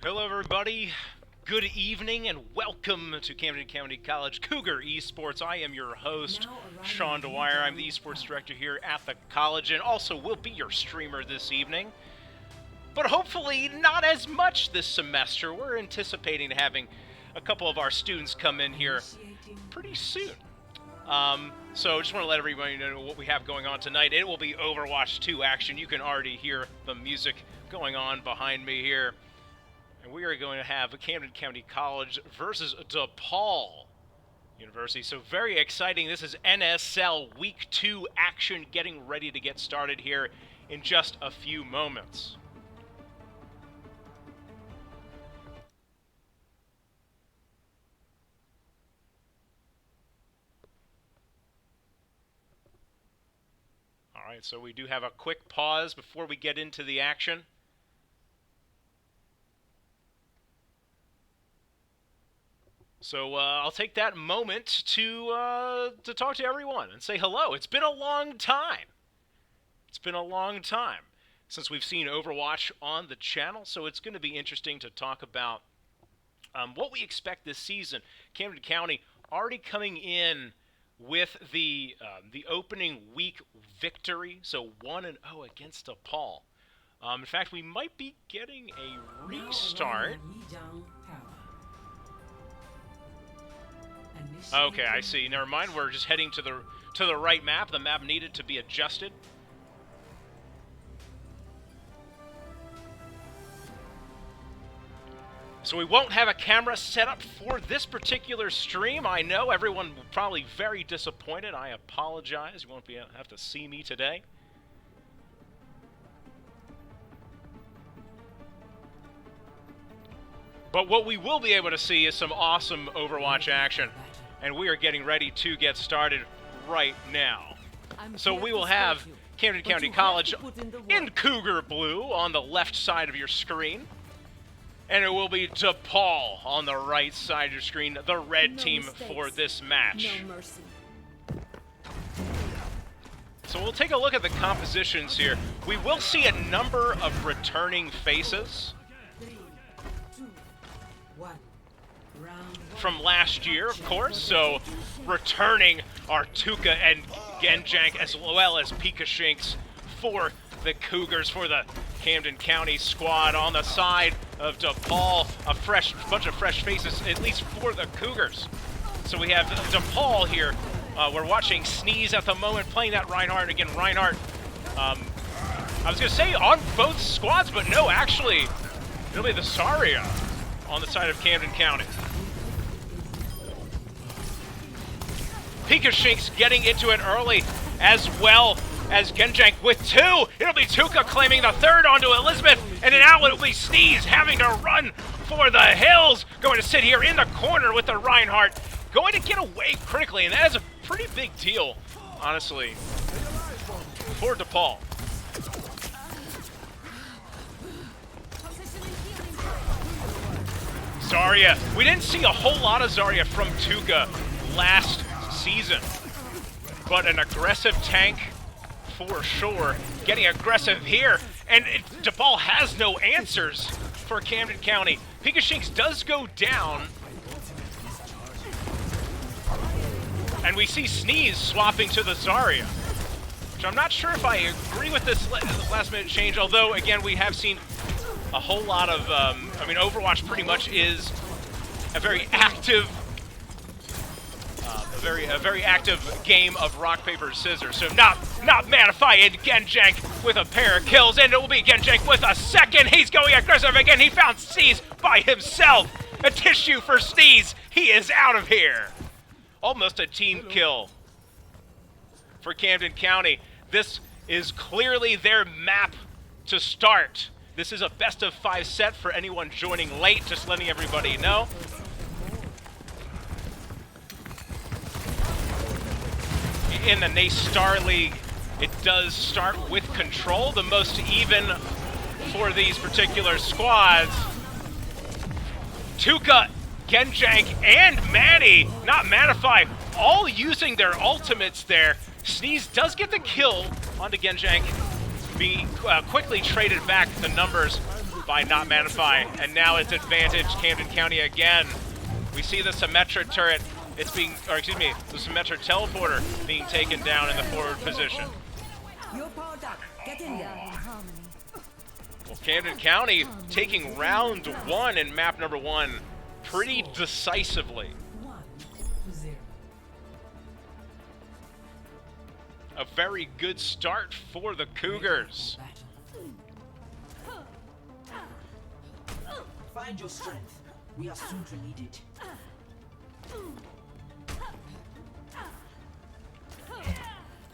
Hello everybody, good evening and welcome to Camden County College Cougar Esports. I am your host, Sean Dwyer. I'm the Esports Director here at the college and also will be your streamer this evening. But hopefully not as much this semester. We're anticipating having a couple of our students come in here pretty soon. So just want to let everybody know what we have going on tonight. It will be Overwatch 2 action. You can already hear the music going on behind me here. And we are going to have Camden County College versus Depaul University. So very exciting. This is NSL Week 2 action getting ready to get started here in just a few moments. All right, so we do have a quick pause before we get into the action. So I'll take that moment to talk to everyone and say hello. It's been a long time. It's been a long time since we've seen Overwatch on the channel, so it's going to be interesting to talk about what we expect this season. Camden County already coming in with the opening week victory, so 1-0 against Depaul. In fact, we might be getting a restart. Okay, I see. Never mind. We're just heading to the right map. The map needed to be adjusted. So we won't have a camera set up for this particular stream. I know everyone will probably very disappointed. I apologize. You won't have to see me today. But what we will be able to see is some awesome Overwatch action. And we are getting ready to get started right now. So we will have Camden County College in Cougar Blue on the left side of your screen. And it will be Depaul on the right side of your screen, the red team for this match. So we'll take a look at the compositions here. We will see a number of returning faces from last year, of course. So returning are Tuka and Genjank as well as Pika Shinks for the Cougars, for the Camden County squad. On the side of Depaul, a bunch of fresh faces, at least for the Cougars. So we have Depaul here. We're watching Sneeze at the moment, playing that Reinhardt. Again, Reinhardt, I was going to say on both squads, but no, actually, it'll be the Zarya on the side of Camden County. Pika Shinks getting into it early, as well as Genjank with two. It'll be Tuka claiming the third onto Elizabeth, and now it'll be Sneeze having to run for the hills. Going to sit here in the corner with the Reinhardt, going to get away critically, and that is a pretty big deal, honestly, for Depaul. Zarya. We didn't see a whole lot of Zarya from Tuka last season, but an aggressive tank for sure. Getting aggressive here, and Depaul has no answers for Camden County. Pika Shinks does go down, and we see Sneeze swapping to the Zarya, which I'm not sure if I agree with this last minute change, although again we have seen a whole lot of, I mean, Overwatch pretty much is a very active, a very active game of rock, paper, scissors. So not Manify and Genjank with a pair of kills, and it will be Genjank with a second. He's going aggressive again. He found Sneeze by himself. A tissue for Sneeze. He is out of here. Almost a team kill for Camden County. This is clearly their map to start. This is a best of 5 set for anyone joining late, just letting everybody know. In the NACE Star League, it does start with control, the most even for these particular squads. Tuka, Genjank, and Manny, not Manify, all using their ultimates there. Sneeze does get the kill onto Genjank, being quickly traded back the numbers by Not Manify, and now it's advantage Camden County again. We see the Symmetra turret, the Symmetra teleporter being taken down in the forward position. Well, Camden County taking round 1 in map number 1 pretty decisively. A very good start for the Cougars. Find your strength. We are soon to need it.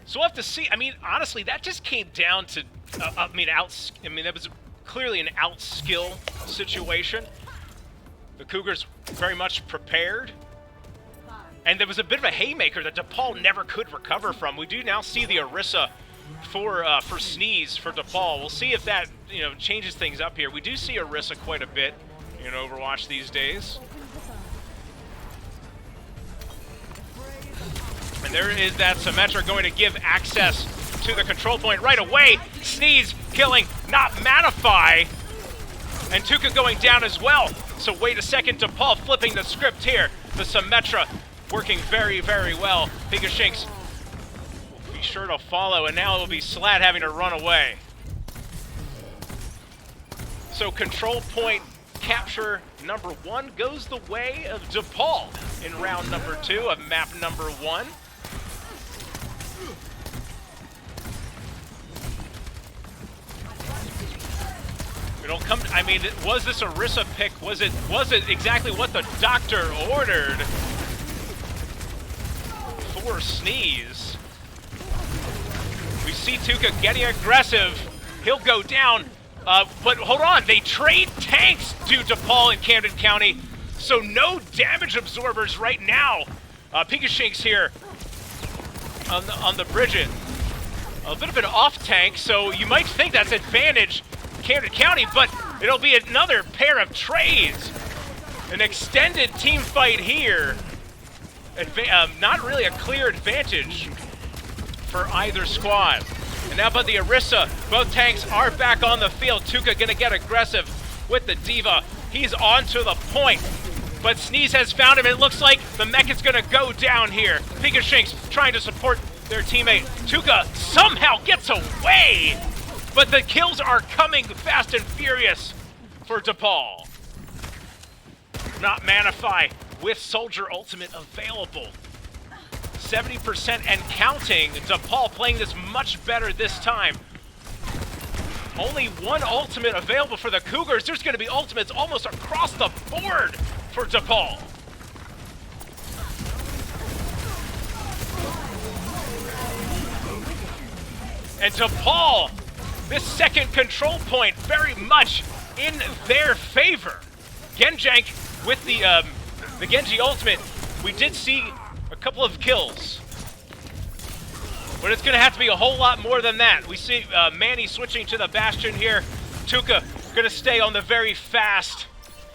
So we'll have to see. I mean, honestly, that just came down to, that was clearly an outskill situation. The Cougars very much prepared. And there was a bit of a haymaker that Depaul never could recover from. We do now see the Orisa for Sneeze for Depaul. We'll see if that changes things up here. We do see Orisa quite a bit in Overwatch these days. And there is that Symmetra going to give access to the control point right away. Sneeze killing Not Manify. And Tuka going down as well. So wait a second, Depaul flipping the script here. The Symmetra working very, very well. Pigashinks will be sure to follow, and now it'll be Slat having to run away. So control point capture number 1 goes the way of Depaul in round number 2 of map number 1. It'll come. I mean, was this a Orisa pick? Was it exactly what the doctor ordered for Sneeze? We see Tuka getting aggressive. He'll go down. But hold on, they trade tanks to Depaul in Camden County, so no damage absorbers right now. Pigashinks here on the Bridget. A bit of an off tank, so you might think that's advantage Camden County, but it'll be another pair of trades. An extended team fight here. Not really a clear advantage for either squad. And now but the Orisa, both tanks are back on the field. Tuka gonna get aggressive with the Diva. He's on to the point, but Sneeze has found him. It looks like the mech is gonna go down here. Pigashinks trying to support their teammate. Tuka somehow gets away, but the kills are coming fast and furious for Depaul. Not Manify with Soldier Ultimate available. 70% and counting. Depaul playing this much better this time. Only 1 ultimate available for the Cougars. There's going to be ultimates almost across the board for Depaul. And Depaul, this second control point very much in their favor. Genjank with the Genji ultimate. We did see a couple of kills, but it's going to have to be a whole lot more than that. We see Manny switching to the Bastion here. Tuka going to stay on the very fast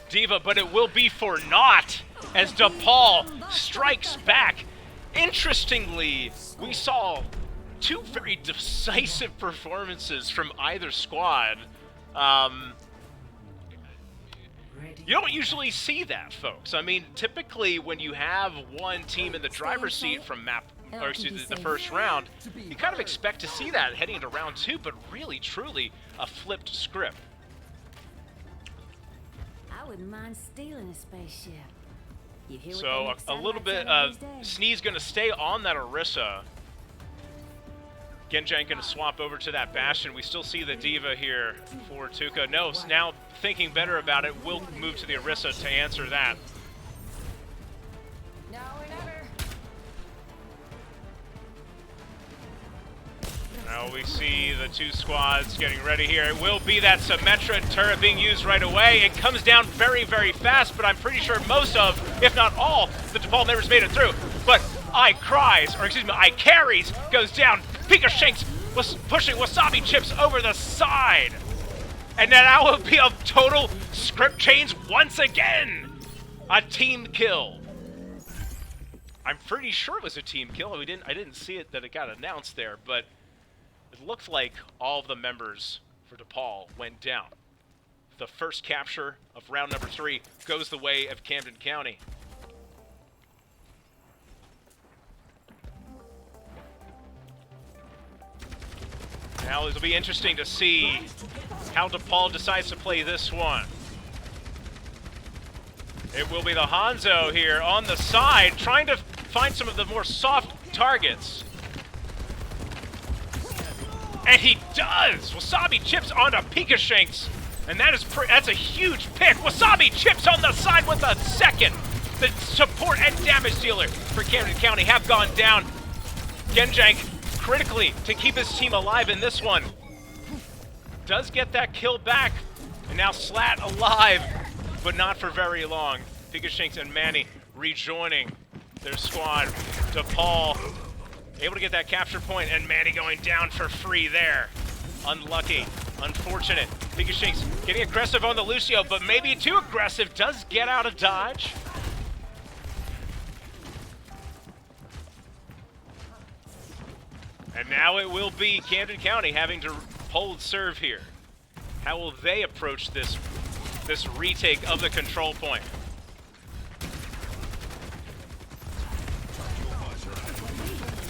Diva, but it will be for naught as Depaul strikes back. Interestingly, we saw 2 very decisive performances from either squad. You don't usually see that, folks. I mean, typically when you have one team in the driver's seat from the first round, you kind of expect to see that heading into round 2, but really, truly, a flipped script. I wouldn't mind stealing a spaceship. So a little bit of Sneeze going to stay on that Orisa. Genjank going to swap over to that Bastion. We still see the Diva here for Tuka. No, now thinking better about it, we'll move to the Orisa to answer that. Now or never. Now we see the 2 squads getting ready here. It will be that Symmetra turret being used right away. It comes down very, very fast, but I'm pretty sure most of, if not all, the Depaul members made it through. But I carries goes down. Pigashinks was pushing Wasabi Chips over the side. And then that will be a total script change once again. A team kill. I'm pretty sure it was a team kill. I didn't see it that it got announced there, but it looks like all of the members for Depaul went down. the first capture of round number 3 goes the way of Camden County. Now it'll be interesting to see how Depaul decides to play this one. It will be the Hanzo here on the side, trying to find some of the more soft targets. And he does! Wasabi chips onto Pikashanks, and that's a huge pick. Wasabi chips on the side with a second. The support and damage dealer for Camden County have gone down. Genjank critically to keep his team alive in this one. Does get that kill back, and now Slat alive, but not for very long. Pikashanks and Manny rejoining their squad. Depaul able to get that capture point, and Manny going down for free there. Unlucky, unfortunate. Pikashanks getting aggressive on the Lucio, but maybe too aggressive. Does get out of dodge. And now it will be Camden County having to hold serve here. How will they approach this retake of the control point?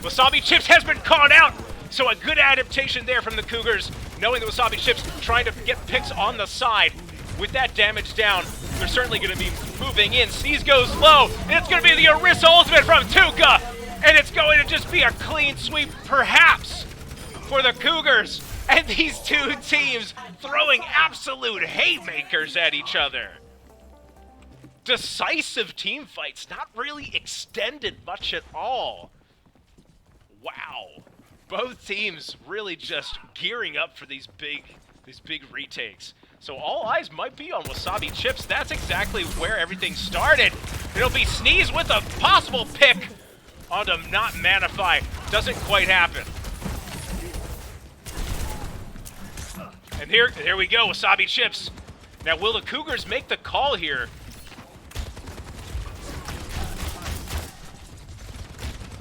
Wasabi Chips has been caught out, so a good adaptation there from the Cougars, knowing that Wasabi Chips trying to get picks on the side. With that damage down, they're certainly going to be moving in. Sneeze goes low, and it's going to be the Orisa ultimate from Tuca, and it's going to just be a clean sweep, perhaps, for the Cougars. And these two teams throwing absolute haymakers at each other. Decisive team fights, not really extended much at all. Wow. Both teams really just gearing up for these big retakes. So all eyes might be on Wasabi Chips. That's exactly where everything started. It'll be Sneeze with a possible pick onto Not Manify. Doesn't quite happen. And here we go, Wasabi Chips. Now, will the Cougars make the call here?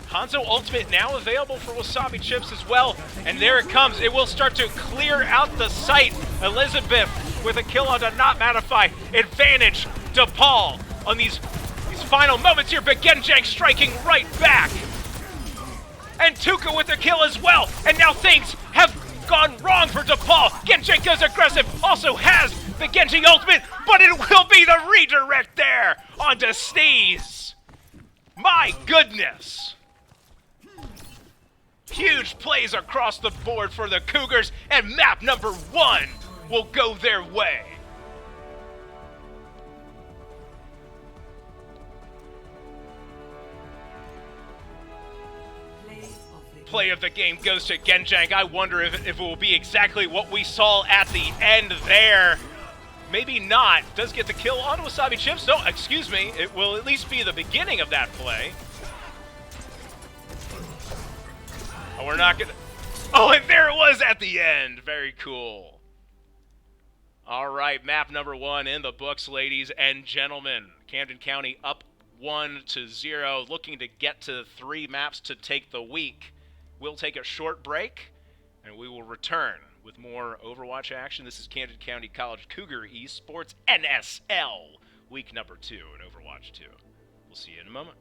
Hanzo Ultimate now available for Wasabi Chips as well. And there it comes. It will start to clear out the site. Elizabeth with a kill onto Not Manify. Advantage Depaul on these final moments here. But Genjank striking right back. And Tuca with a kill as well. And now things have gone wrong for Depaul. Genjank goes aggressive. Also has the Genji ultimate. But it will be the redirect there onto Sneeze. My goodness. Huge plays across the board for the Cougars, and map number 1 will go their way. Play of the game goes to Genjank. I wonder if it will be exactly what we saw at the end there. Maybe not. Does get the kill on Wasabi Chips. No, excuse me. It will at least be the beginning of that play. Oh, we're not gonna... Oh, and there it was at the end. Very cool. All right, map number 1 in the books, ladies and gentlemen. Camden County up 1-0, looking to get to 3 maps to take the week. We'll take a short break, and we will return with more Overwatch action. This is Camden County College Cougar Esports NSL, week number 2 in Overwatch 2. We'll see you in a moment.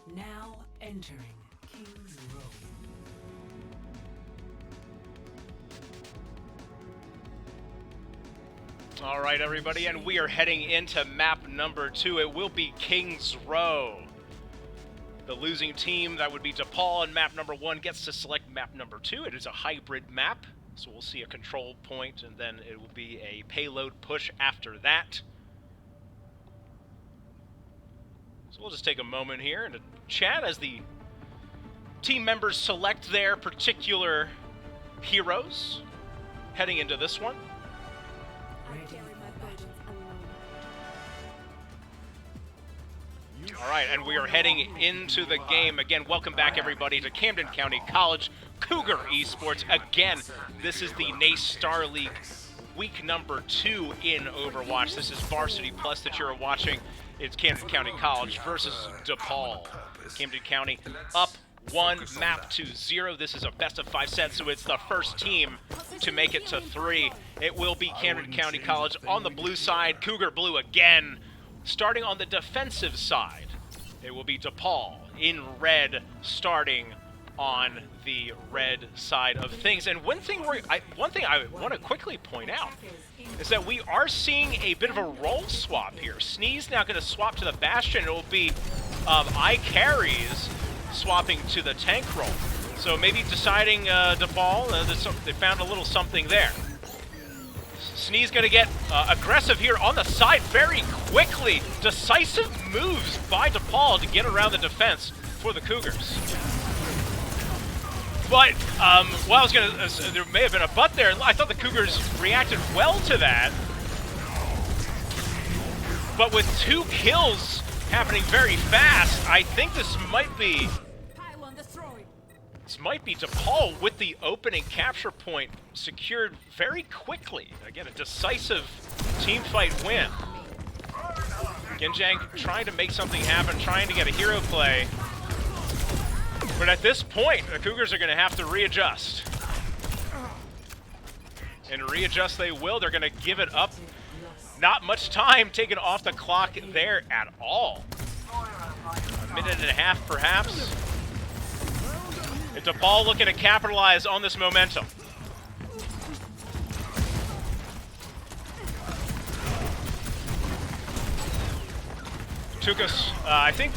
Now entering King's Row. All right, everybody, and we are heading into map number 2. It will be King's Row. The losing team, that would be Depaul, in map number 1, gets to select map number 2. It is a hybrid map, so we'll see a control point, and then it will be a payload push after that. So we'll just take a moment here and chat as the team members select their particular heroes heading into this one. All right, and we are heading into the game. Again, welcome back, everybody, to Camden County College Cougar Esports. Again, this is the NACE Star League week number 2 in Overwatch. This is Varsity Plus that you're watching. It's Camden County College versus Depaul. Camden County up 1, map to 0. This is a best of 5 set, so it's the first team to make it to 3. It will be Camden County College on the blue side, Cougar blue again. Starting on the defensive side, it will be Depaul in red, starting on the red side of things. And one thing I want to quickly point out is that we are seeing a bit of a role swap here. Sneeze now going to swap to the Bastion. It will be iCarries swapping to the tank role. So maybe deciding Depaul, they found a little something there. Sneeze going to get aggressive here on the side very quickly. Decisive moves by Depaul to get around the defense for the Cougars. But, well, I was going to, there may have been a but there. I thought the Cougars reacted well to that. But with 2 kills happening very fast, I think this might be Depaul with the opening capture point secured very quickly. Again, a decisive team fight win. Genjang trying to make something happen, trying to get a hero play. But at this point, the Cougars are going to have to readjust. And readjust they will. They're going to give it up. Not much time taken off the clock there at all. A minute and a half, perhaps. And Depaul looking to capitalize on this momentum. Tukas, I think,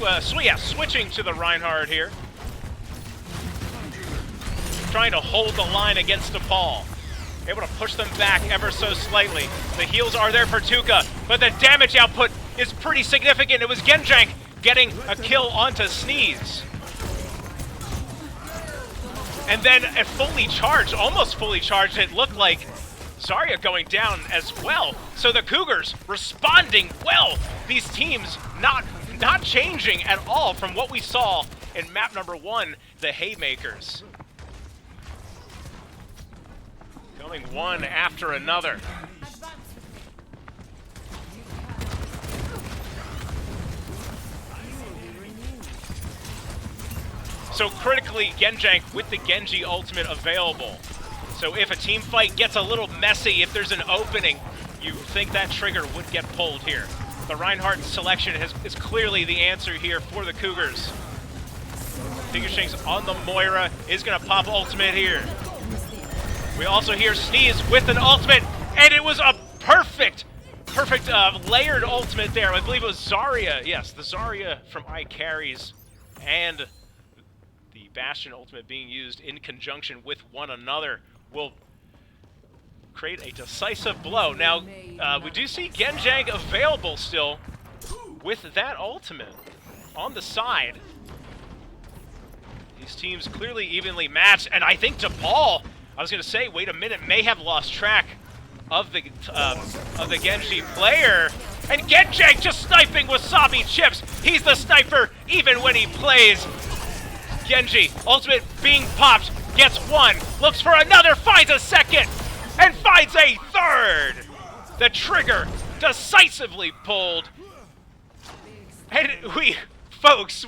switching to the Reinhardt here. Trying to hold the line against Depaul. Able to push them back ever so slightly. The heals are there for Tuka, but the damage output is pretty significant. It was Genjang getting a kill onto Sneeze. And then a fully charged, almost fully charged, it looked like Zarya going down as well. So the Cougars responding well. These teams not changing at all from what we saw in map number 1, the Haymakers. Going one after another. So critically, Genjang with the Genji ultimate available. So if a team fight gets a little messy, if there's an opening, you think that trigger would get pulled here. The Reinhardt selection is clearly the answer here for the Cougars. Fingershings on the Moira is going to pop ultimate here. We also hear Sneeze with an ultimate, and it was a perfect layered ultimate there. I believe it was Zarya. Yes, the Zarya from iCarries and the Bastion ultimate being used in conjunction with one another will create a decisive blow. Now, we do see Genjang available still with that ultimate on the side. These teams clearly evenly matched, and I think Depaul, I was going to say, wait a minute, may have lost track of the Genji player. And Genjang just sniping Wasabi Chips. He's the sniper even when he plays. Genji, ultimate being popped, gets one, looks for another, finds a second, and finds a third. The trigger decisively pulled. And folks,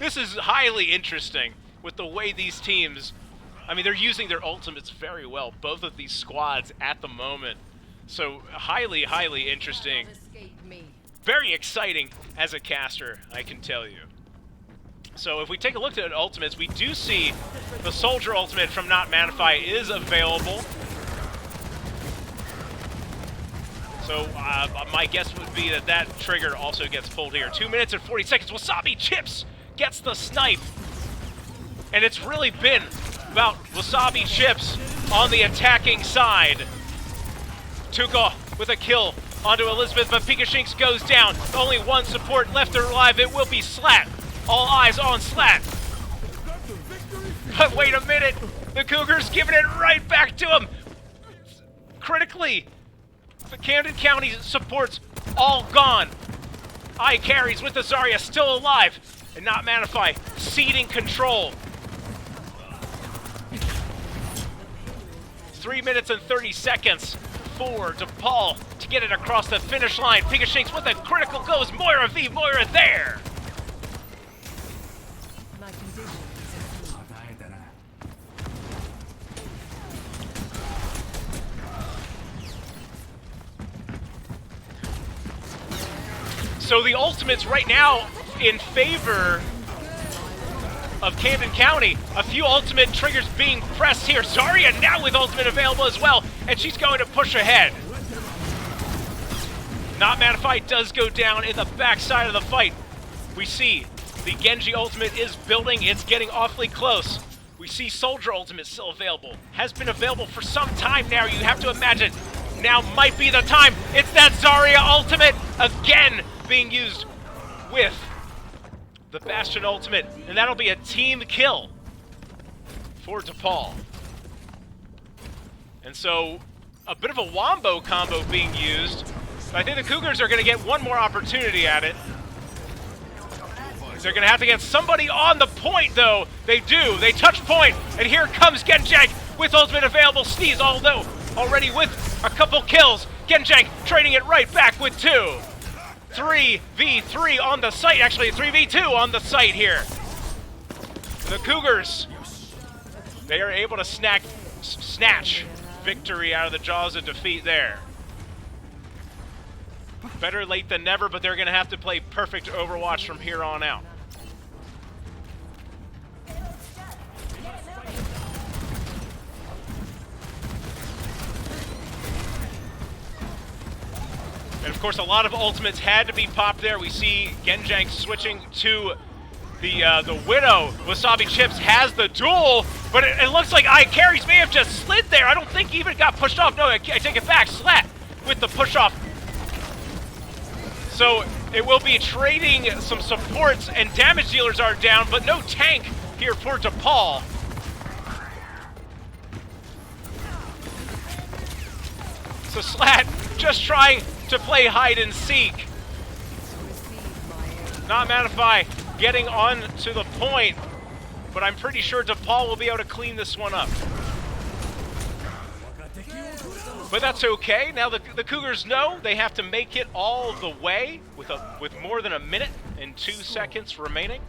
this is highly interesting with the way these teams, I mean, they're using their ultimates very well, both of these squads at the moment. So highly, highly interesting. Very exciting as a caster, I can tell you. So if we take a look at ultimates, we do see the Soldier ultimate from Not Manify is available. So my guess would be that that trigger also gets pulled here. 2 minutes and 40 seconds. Wasabi Chips gets the snipe. And it's really been about Wasabi Chips on the attacking side. Tuka with a kill onto Elizabeth, but Pikashinks goes down. Only one support left alive. It will be Slat. All eyes on Slat. But wait a minute. The Cougars giving it right back to him. Critically, the Camden County supports all gone. I carries with the Zarya still alive. And Not Manify ceding control. 3 minutes and 30 seconds for Depaul to get it across the finish line. Pikashinks with a critical goes. Moira v. Moira there. So the ultimates right now in favor of Camden County. A few ultimate triggers being pressed here. Zarya now with ultimate available as well, and she's going to push ahead. Not Manify does go down in the backside of the fight. We see the Genji ultimate is building. It's getting awfully close. We see Soldier ultimate still available. Has been available for some time now. You have to imagine now might be the time. It's that Zarya ultimate again being used with the Bastion ultimate, and that'll be a team kill for Depaul. And so a bit of a wombo combo being used. I think the Cougars are going to get one more opportunity at it. They're going to have to get somebody on the point, though. They do. They touch point, and here comes Genjank with ultimate available. Sneeze, although already with a couple kills. Genjank trading it right back with 2. 3v3 on the site. Actually, 3v2 on the site here. The Cougars, they are able to snatch victory out of the jaws of defeat there. Better late than never, but they're going to have to play perfect Overwatch from here on out. And of course, a lot of ultimates had to be popped there. We see Genjank switching to the Widow. Wasabi Chips has the duel, but it looks like iCarries may have just slid there. I don't think he even got pushed off. No, I take it back. Slat with the push off. So it will be trading some supports, and damage dealers are down, but no tank here for Depaul. So Slat just trying to play hide and seek. Not Manify getting on to the point, but I'm pretty sure Depaul will be able to clean this one up. But that's okay. Now the Cougars know they have to make it all the way with more than a minute and 2 seconds remaining.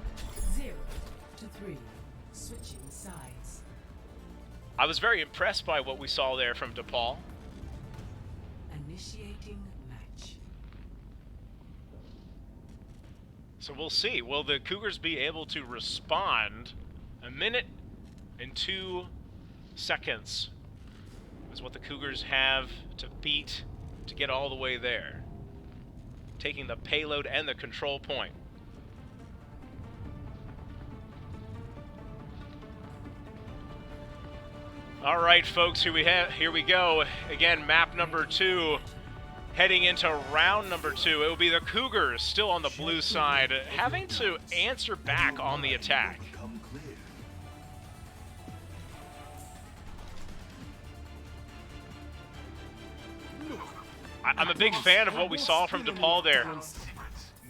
0 to 3, switching sides. I was very impressed by what we saw there from Depaul. Initiating match. So we'll see. Will the Cougars be able to respond? A minute and 2 seconds is what the Cougars have to beat to get all the way there. Taking the payload and the control point. All right, folks, here we go. Again, map number 2. Heading into round number 2, it will be the Cougars still on the blue side, having to answer back on the attack. I'm a big fan of what we saw from Depaul there.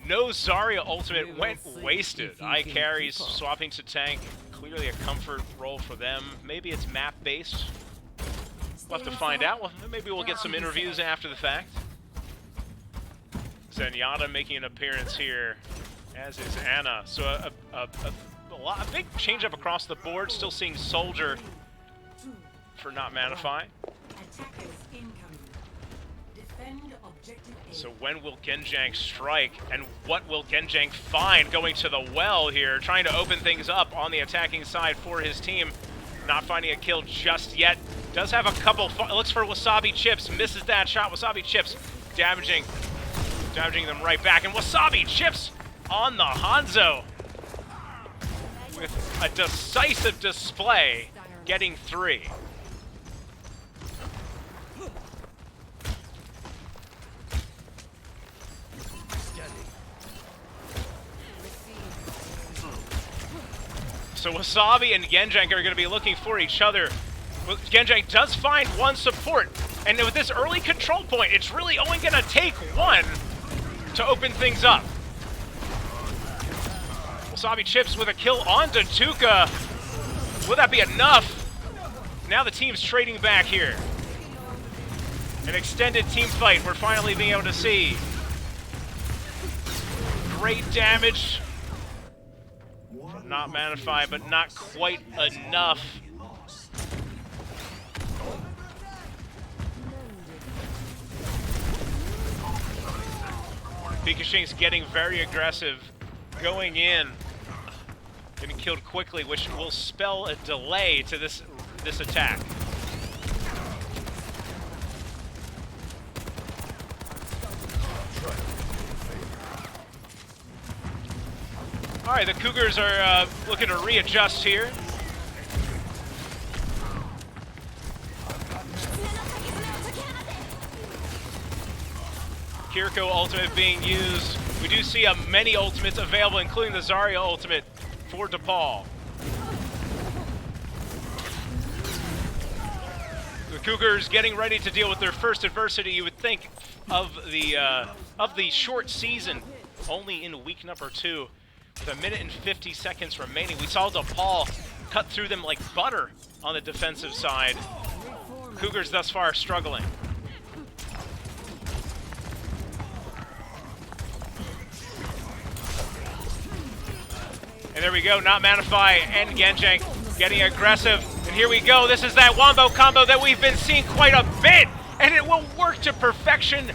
No Zarya ultimate went wasted. iCarries swapping to tank, clearly a comfort role for them. Maybe it's map-based. We'll have to find out. Well, maybe we'll get some interviews after the fact. Zenyatta making an appearance here, as is Anna. So a big change-up across the board. Still seeing Soldier for Not Manify. Attackers incoming. Defend objective. So when will Genjang strike, and what will Genjang find going to the well here, trying to open things up on the attacking side for his team. Not finding a kill just yet. Does have a couple, looks for Wasabi Chips, misses that shot. Wasabi Chips damaging them right back, and Wasabi Chips on the Hanzo with a decisive display, getting 3. So Wasabi and Genjang are going to be looking for each other. Genjang does find one support, and with this early control point, it's really only going to take one to open things up. Wasabi Chips with a kill on Tuka. Will that be enough? Now the team's trading back here. An extended team fight we're finally being able to see. Great damage. Not Manify, but not quite enough. Pikashink's getting very aggressive, going in, getting killed quickly, which will spell a delay to this attack. All right, the Cougars are looking to readjust here. Kiriko ultimate being used. We do see many ultimates available, including the Zarya ultimate for Depaul. The Cougars getting ready to deal with their first adversity, you would think, of the short season, only in week number 2. With 1 minute and 50 seconds remaining, we saw Depaul cut through them like butter on the defensive side. Cougars thus far struggling. And there we go, not Manify and Genjang getting aggressive. And here we go, this is that Wombo combo that we've been seeing quite a bit, and it will work to perfection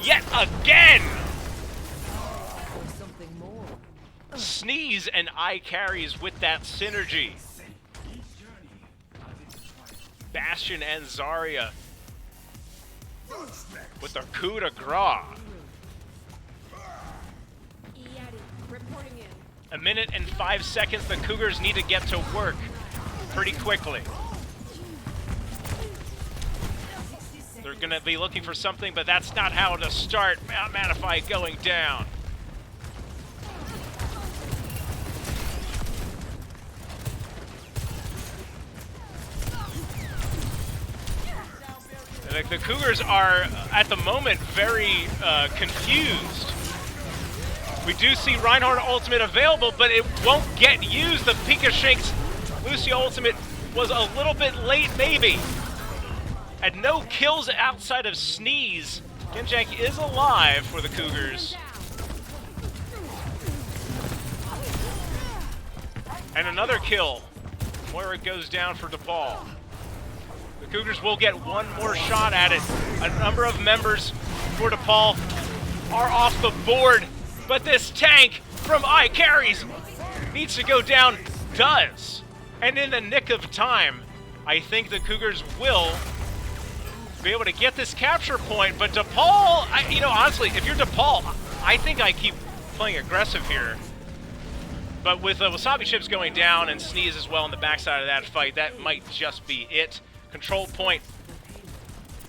yet again. Sneeze and eye carries with that synergy. Bastion and Zarya with the coup de grace. 1 minute and 5 seconds. The Cougars need to get to work pretty quickly. They're going to be looking for something, but that's not how to start. Manify going down. The Cougars are, at the moment, very confused. We do see Reinhardt ultimate available, but it won't get used. The Pikashink's Lucio ultimate was a little bit late, maybe. And no kills outside of Sneeze. Genjang is alive for the Cougars. And another kill. Moira goes down for Depaul. The Cougars will get one more shot at it. A number of members for Depaul are off the board, but this tank from I Carries needs to go down, does. And in the nick of time, I think the Cougars will be able to get this capture point, but Depaul, honestly, if you're Depaul, I think I keep playing aggressive here. But with Wasabi Chips going down and Sneeze as well on the backside of that fight, that might just be it. Control point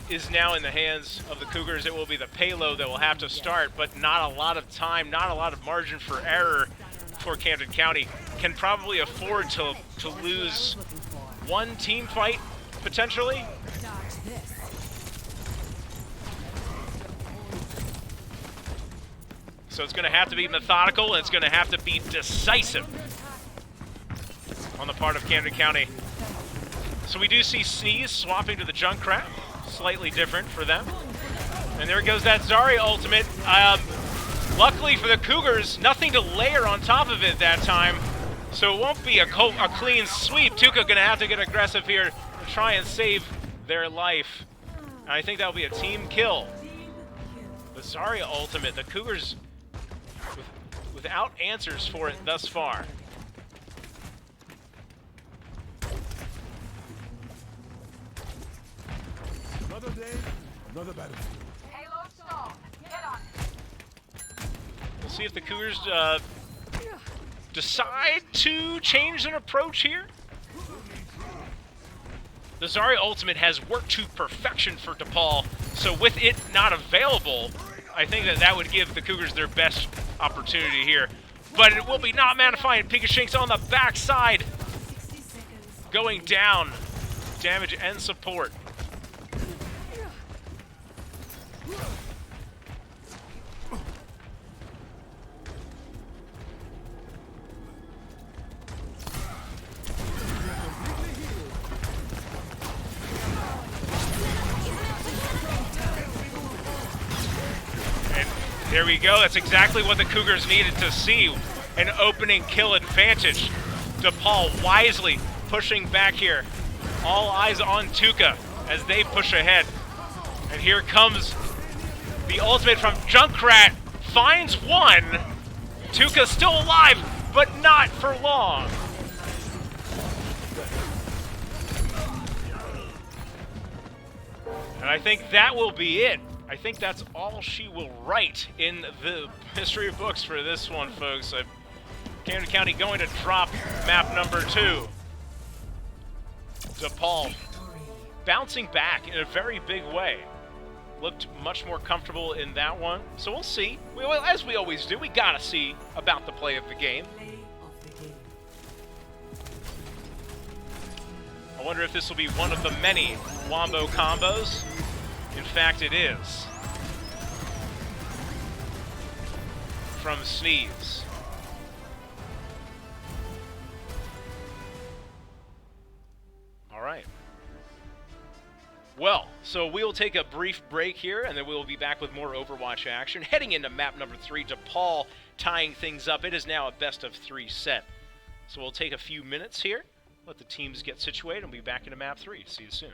is now in the hands of the Cougars. It will be the payload that will have to start, but not a lot of time, not a lot of margin for error for Camden County. Can probably afford to lose one team fight, potentially. So it's going to have to be methodical, and it's going to have to be decisive on the part of Camden County. So we do see Sneeze swapping to the Junkrat, slightly different for them. And there goes that Zarya ultimate. Luckily for the Cougars, nothing to layer on top of it that time, so it won't be a clean sweep. Tuka gonna have to get aggressive here to try and save their life. And I think that'll be a team kill. The Zarya ultimate, the Cougars without answers for it thus far. Another day, another battlefield. Payload stalled. Get on it. We'll see if the Cougars decide to change an approach here. The Zarya ultimate has worked to perfection for Depaul, so with it not available, I think that would give the Cougars their best opportunity here. But it will be not Manifying. Pikashink's on the backside, going down. Damage and support. There we go. That's exactly what the Cougars needed to see. An opening kill advantage. Depaul wisely pushing back here. All eyes on Tuca as they push ahead. And here comes the ultimate from Junkrat. Finds one. Tuca's still alive, but not for long. And I think that will be it. I think that's all she will write in the history of books for this one, folks. Camden County going to drop map number 2. Depaul bouncing back in a very big way. Looked much more comfortable in that one. So we'll see. Well, as we always do, we gotta see about the play of the game. I wonder if this will be one of the many Wombo combos. In fact, it is. From Sneeze. All right. Well, so we'll take a brief break here, and then we'll be back with more Overwatch action. Heading into map number 3, Depaul tying things up. It is now a best-of-3 set. So we'll take a few minutes here, let the teams get situated, and we'll be back into map 3. See you soon.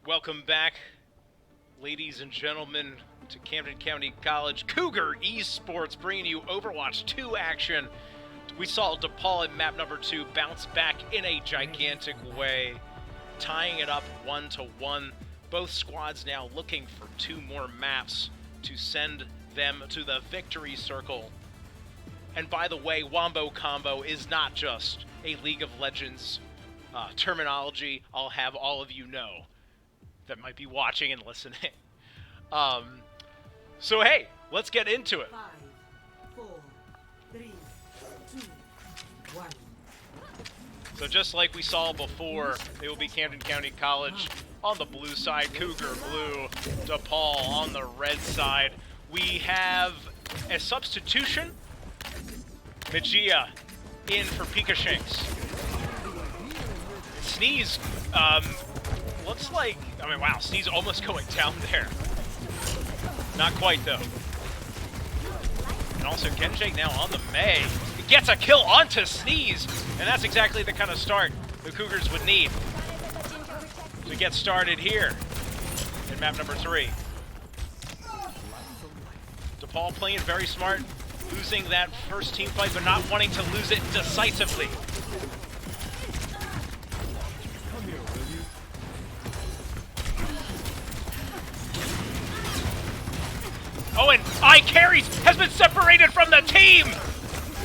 Welcome back, ladies and gentlemen, to Camden County College Cougar Esports, bringing you Overwatch 2 action. We saw Depaul at map number 2 bounce back in a gigantic way, tying it up 1-1. Both squads now looking for 2 more maps to send them to the victory circle. And by the way, Wombo Combo is not just a League of Legends terminology. I'll have all of you know that might be watching and listening. So hey, let's get into it. 5, 4, 3, 2, 1. So just like we saw before, it will be Camden County College on the blue side, Cougar blue, Depaul on the red side. We have a substitution, Magia in for Pika Shanks. Sneeze, looks like, wow, Sneeze almost going down there. Not quite, though. And also, Genjake now on the Mei. It gets a kill onto Sneeze, and that's exactly the kind of start the Cougars would need to get started here in map number 3. Depaul playing very smart, losing that first team fight, but not wanting to lose it decisively. Oh, and iCarries has been separated from the team!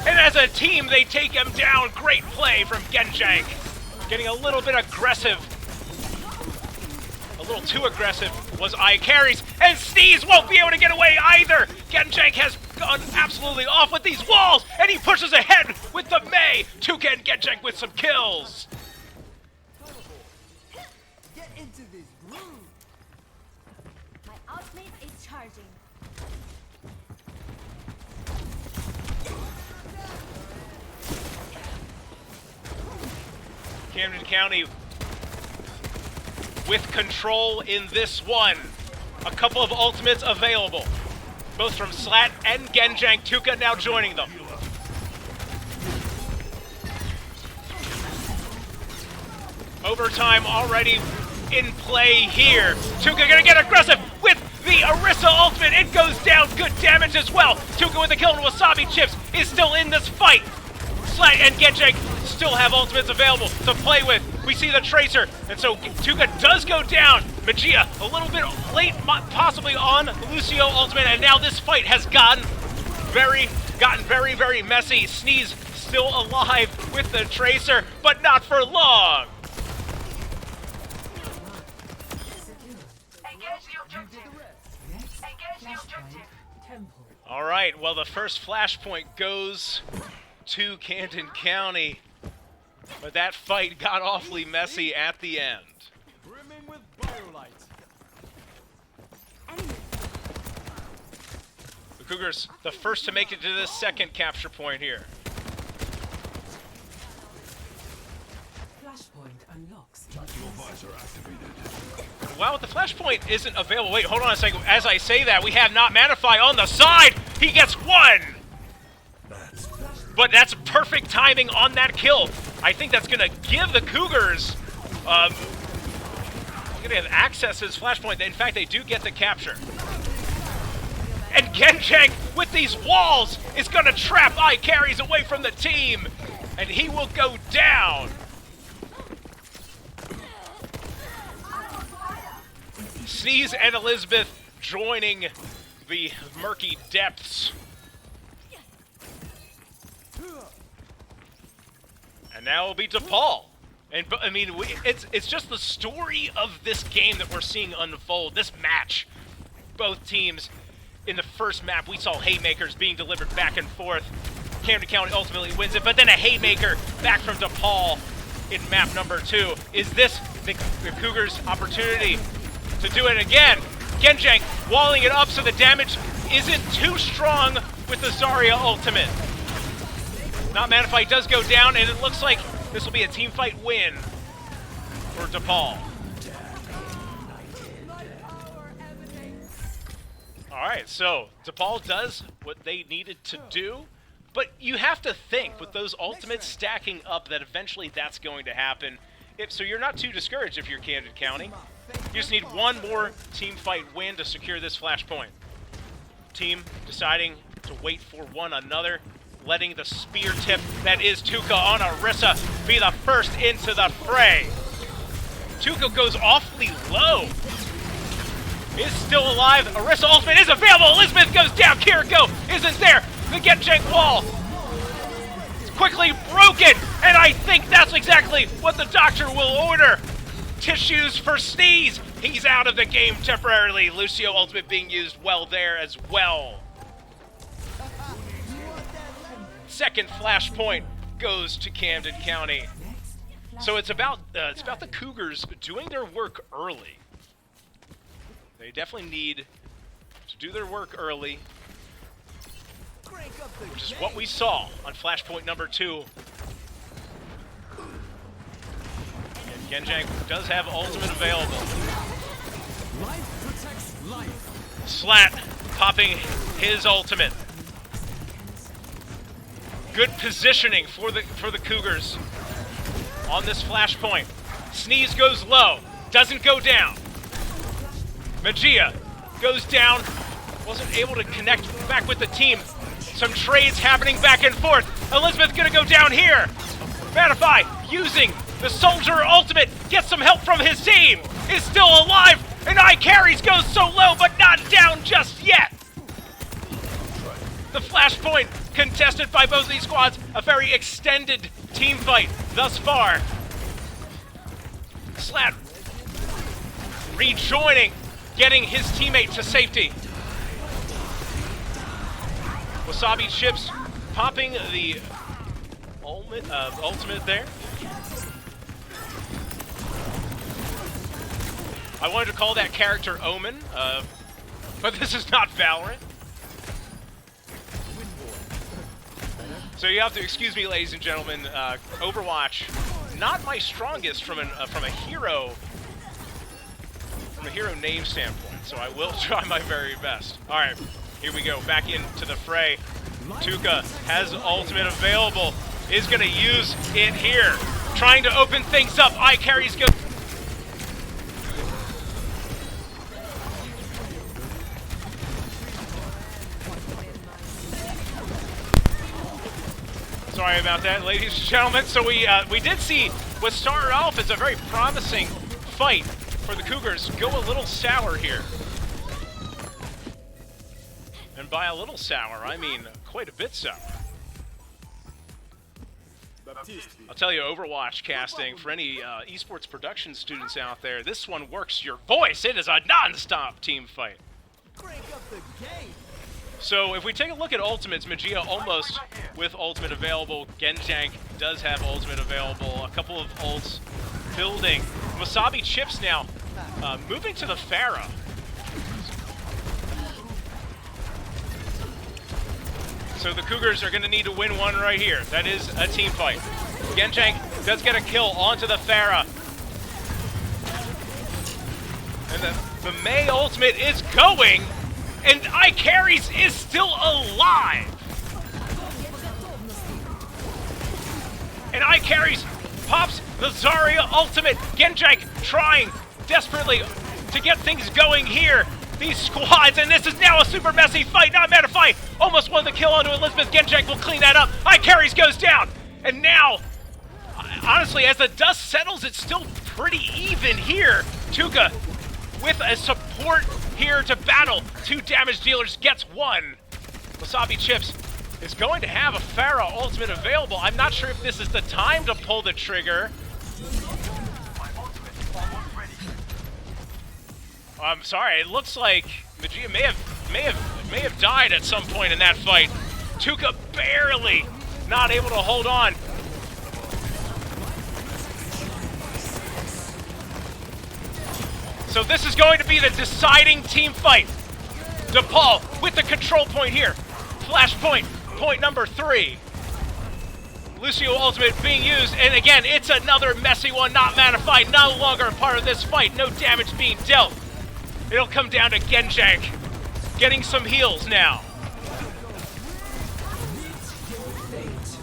And as a team, they take him down. Great play from Genjake. Getting a little bit aggressive. A little too aggressive was iCarries. And Sneeze won't be able to get away either. Genjake has gone absolutely off with these walls. And he pushes ahead with the Mei. Toucan Genjake with some kills. Get into this groove. My ultimate is charging. Camden County with control in this one. A couple of ultimates available, both from Slat and Genjang. Tuka now joining them. Overtime already in play here. Tuka gonna get aggressive with the Orisa ultimate. It goes down, good damage as well. Tuka with a kill and Wasabi Chips is still in this fight. Slat and Genjang still have ultimates available to play with. We see the Tracer, and so Tuka does go down. Magia a little bit late, possibly on Lucio ultimate, and now this fight has gotten very, very messy. Sneeze still alive with the Tracer, but not for long. Engage the objective. Next, Engage the flashpoint, objective. temple. All right, well, the first flashpoint goes to Camden County, but that fight got awfully messy at the end. Brimming with BioLite. The Cougars, the first to make it to this second capture point here. Flashpoint unlocks. Tactical visor activated. Wow, the flashpoint isn't available. Wait, hold on a second. As I say that, we have not Manify on the side. He gets one. But that's perfect timing on that kill. I think that's going to give the Cougars going to have access to this flashpoint. In fact, they do get the capture. And Genjang with these walls is going to trap iCarries away from the team. And he will go down. Sneeze and Elizabeth joining the murky depths. And now it'll be Depaul. And I mean, it's just the story of this game that we're seeing unfold. This match, both teams in the first map, we saw haymakers being delivered back and forth. Camden County ultimately wins it, but then a haymaker back from Depaul in map number 2. Is this the Cougars' opportunity to do it again? Genjang walling it up so the damage isn't too strong with the Zarya ultimate. Not Manify does go down, and it looks like this will be a team fight win for Depaul. Alright, so Depaul does what they needed to do, but you have to think with those ultimates stacking up that eventually that's going to happen. So you're not too discouraged if you're Camden County. You just need one more team fight win to secure this flashpoint. Team deciding to wait for one another, letting the spear tip that is Tuka on Orisa be the first into the fray. Tuka goes awfully low. Is still alive. Orisa ultimate is available. Elizabeth goes down. Kiriko isn't there. The Genjang wall is quickly broken, and I think that's exactly what the doctor will order. Tissues for Sneeze. He's out of the game temporarily. Lucio ultimate being used well there as well. Second flashpoint goes to Camden County. So it's about the Cougars doing their work early. They definitely need to do their work early, which is what we saw on flashpoint number 2. And Genjang does have ultimate available. Life protects life. Slat popping his ultimate. Good positioning for the Cougars on this flashpoint. Sneeze goes low, doesn't go down. Magia goes down, wasn't able to connect back with the team. Some trades happening back and forth. Elizabeth gonna go down here. Vanify using the soldier ultimate, gets some help from his team, is still alive, and iCarries goes so low but not down just yet. The flashpoint contested by both these squads, a very extended team fight thus far. Slat rejoining, getting his teammate to safety. Wasabi Chips popping the ultimate there. I wanted to call that character Omen, but this is not Valorant. So you have to excuse me, ladies and gentlemen. Overwatch, not my strongest from a hero name standpoint. So I will try my very best. All right, here we go. Back into the fray. Tuka has ultimate available. Is gonna use it here, trying to open things up. iCarries go. Sorry about that, ladies and gentlemen. So we did see what started off as a very promising fight for the Cougars go a little sour here. And by a little sour, I mean quite a bit sour. I'll tell you, Overwatch casting, for any esports production students out there, this one works your voice. It is a non-stop team fight. Crank up the game. So if we take a look at ultimates, Magia almost with ultimate available. Genjang does have ultimate available. A couple of ults building. Wasabi Chips now moving to the Pharah. So the Cougars are going to need to win one right here. That is a team fight. Genjang does get a kill onto the Pharah. And the Mei ultimate is going, and iCarries is still alive. And iCarries pops the Zarya ultimate. Genjang trying desperately to get things going here. These squads, and this is now a super messy fight, not meta fight. Almost won the kill onto Elizabeth. Genjang will clean that up. iCarries goes down. And now, honestly, as the dust settles, it's still pretty even here. Tuka with a support here to battle. 2 damage dealers gets 1. Wasabi Chips is going to have a Pharah ultimate available. I'm not sure if this is the time to pull the trigger. I'm sorry, it looks like Magia may have died at some point in that fight. Tuka barely not able to hold on. So this is going to be the deciding team fight. Depaul with the control point here. Flashpoint, point number 3. Lucio ultimate being used, and again, it's another messy one, not matified, no longer a part of this fight, no damage being dealt. It'll come down to Genjang getting some heals now.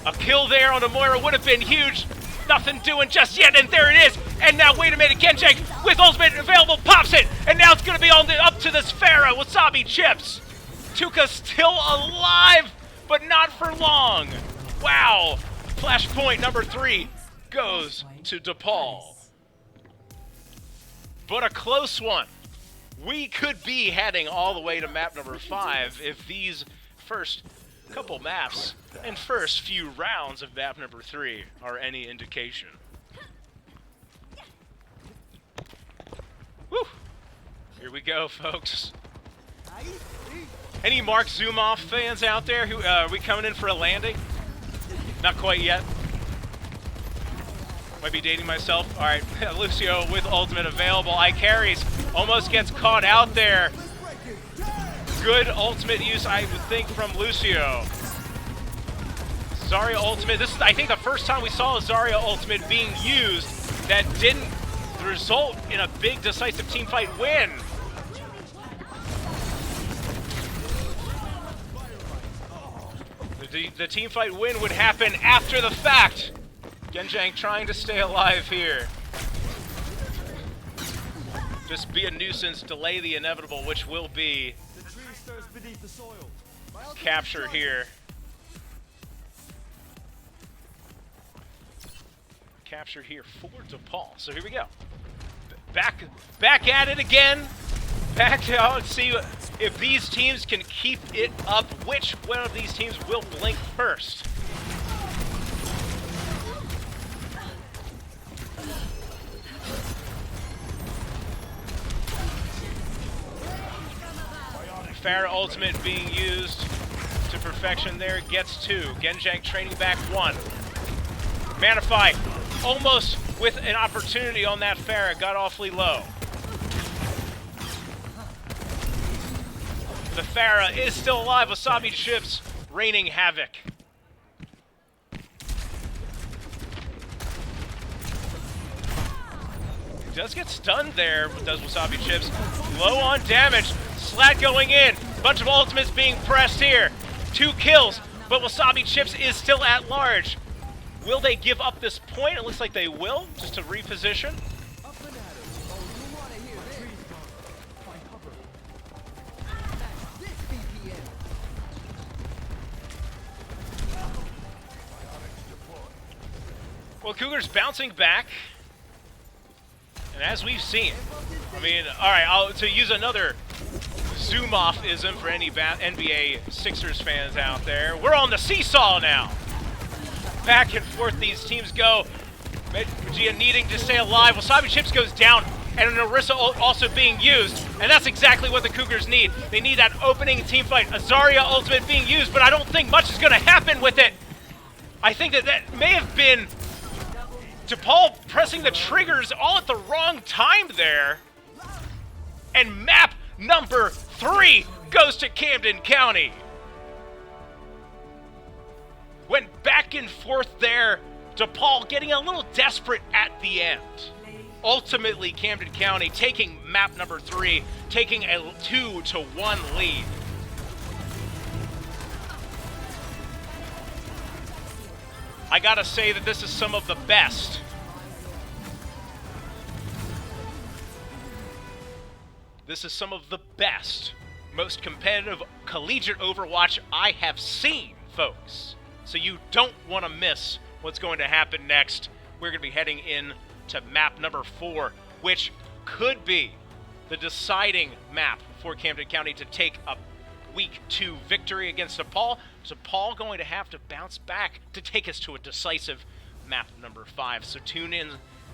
A kill there on a Moira would have been huge. Nothing doing just yet, and there it is. And now, wait a minute, Genjang with ultimate available pops it, and now it's going to be up to this Pharah. Wasabi chips. Tuka's still alive, but not for long. Wow. Flashpoint number 3 goes to Depaul. But a close one. We could be heading all the way to map number 5 if these first couple maps and first few rounds of map number 3 are any indication. Woo! Here we go, folks. Any Mark Zumoff fans out there? Who are we coming in for a landing? Not quite yet. Might be dating myself. All right, Lucio with ultimate available. I carries. Almost gets caught out there. Good ultimate use, I would think, from Lucio. Zarya ultimate. This is, I think, the first time we saw a Zarya ultimate being used that didn't result in a big, decisive teamfight win. The teamfight win would happen after the fact. Genjang trying to stay alive here. Just be a nuisance, delay the inevitable, which will be capture here. Capture here for Depaul. So here we go. Back at it again. Back out. Let's see if these teams can keep it up. Which one of these teams will blink first? Pharah ultimate being used to perfection there. Gets 2. Genjang training back 1. Manify almost with an opportunity on that Pharah. Got awfully low. The Pharah is still alive. Wasabi chips raining havoc. Does get stunned there, but does Wasabi chips. Low on damage. Slat going in. Bunch of ultimates being pressed here. 2 kills, but Wasabi chips is still at large. Will they give up this point? It looks like they will, just to reposition. Well, Cougar's bouncing back. And as we've seen, I mean, all right, to use another zoom-off-ism for any NBA Sixers fans out there, we're on the seesaw now. Back and forth these teams go. Vegeta needing to stay alive. Wasabi chips goes down, and an Orisa also being used, and that's exactly what the Cougars need. They need that opening team fight. A Zarya ultimate being used, but I don't think much is going to happen with it. I think that may have been Depaul pressing the triggers all at the wrong time there. And map number 3 goes to Camden County. Went back and forth there. Depaul getting a little desperate at the end. Ultimately, Camden County taking map number 3, taking a 2-1 lead. I gotta say that this is some of the best. This is some of the best, most competitive collegiate Overwatch I have seen, folks. So you don't want to miss what's going to happen next. We're going to be heading in to map number 4, which could be the deciding map for Camden County to take a Week 2 victory against Depaul. Depaul going to have to bounce back to take us to a decisive map number 5. So tune in,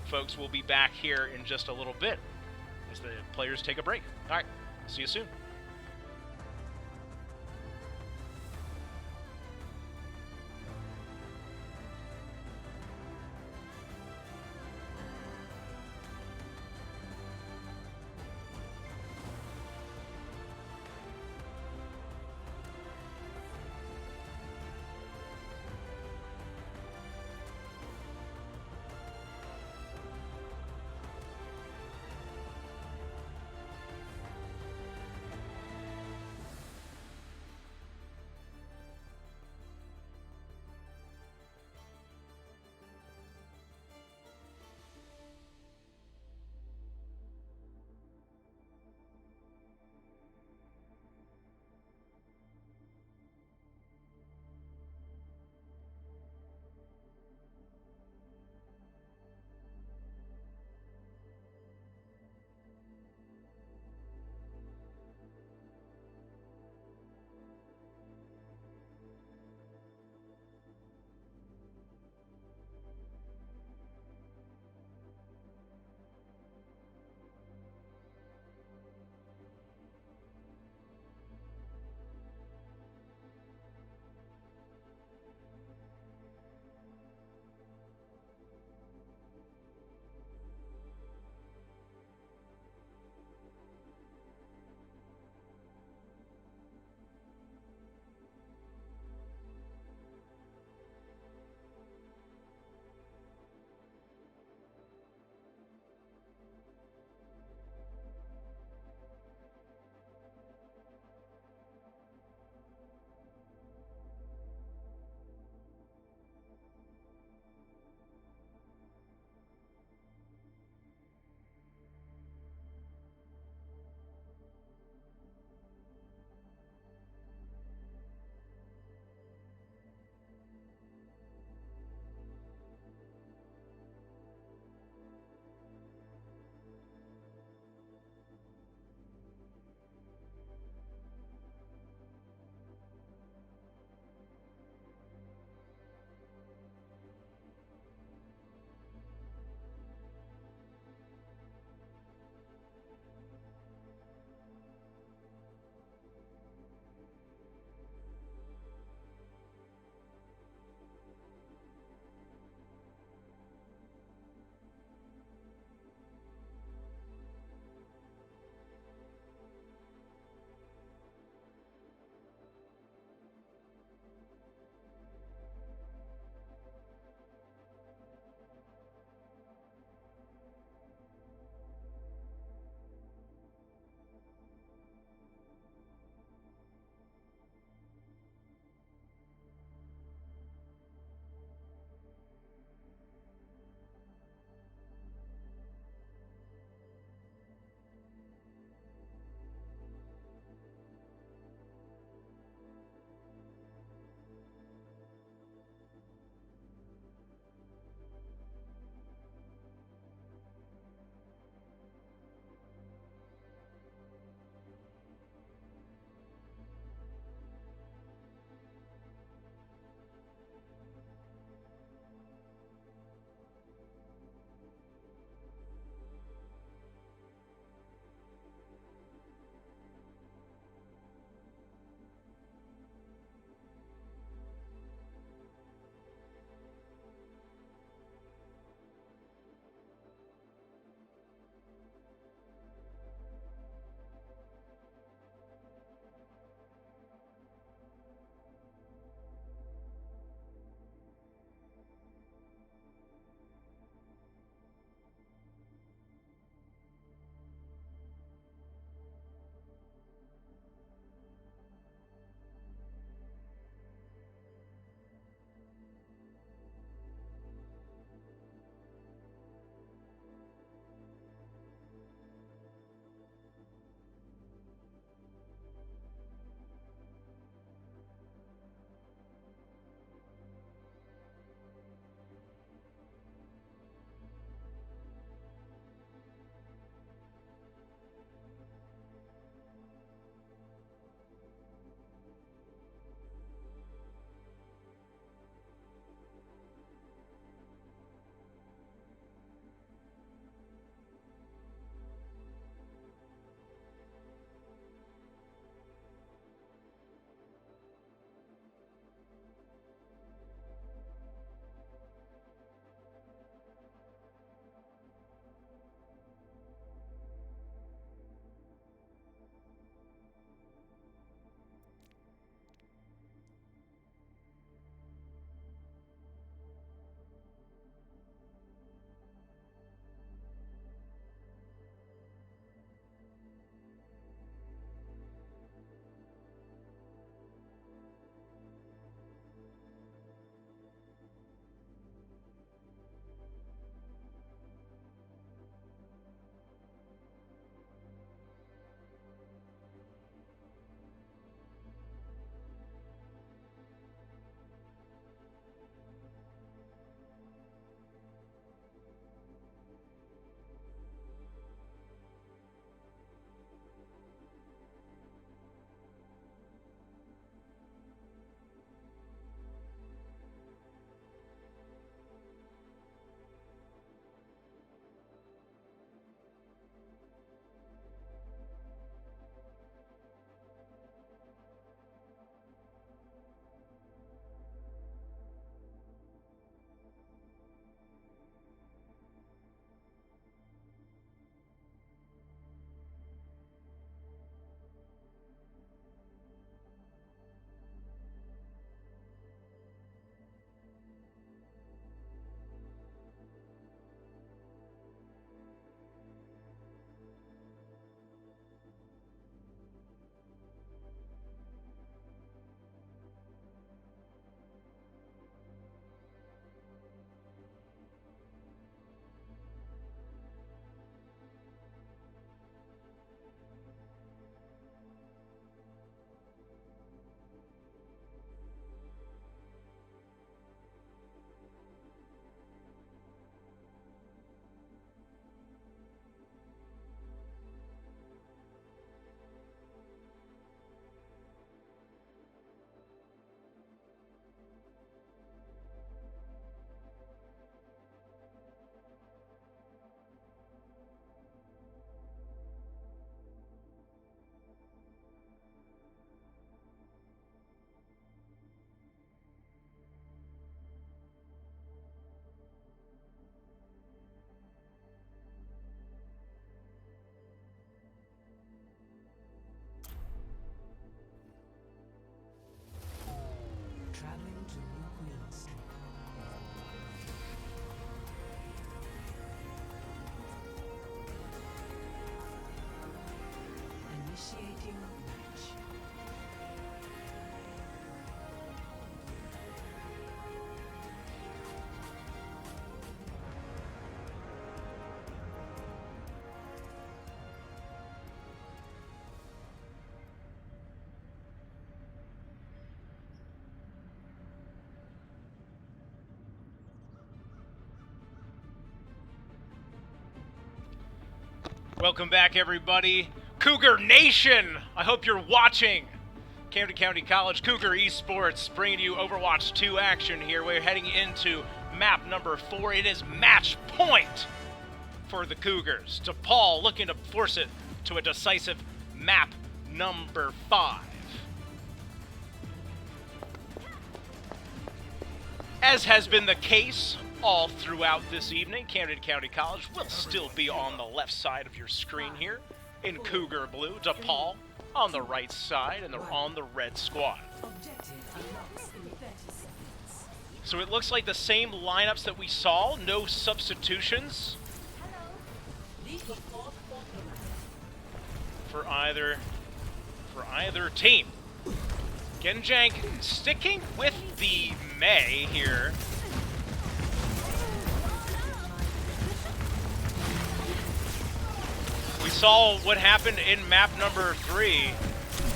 folks. We'll be back here in just a little bit as the players take a break. All right, see you soon. Welcome back, everybody. Cougar Nation! I hope you're watching. Camden County College Cougar Esports bringing you Overwatch 2 action here. We're heading into map number 4. It is match point for the Cougars. Depaul looking to force it to a decisive map number 5. As has been the case all throughout this evening, Camden County College will still be on the left side of your screen here in Cougar Blue. Depaul on the right side, and they're on the red squad. Objective unlocks in 30 seconds. So it looks like the same lineups that we saw, no substitutions for either team. Genjank sticking with the Mei here. We saw what happened in map number 3.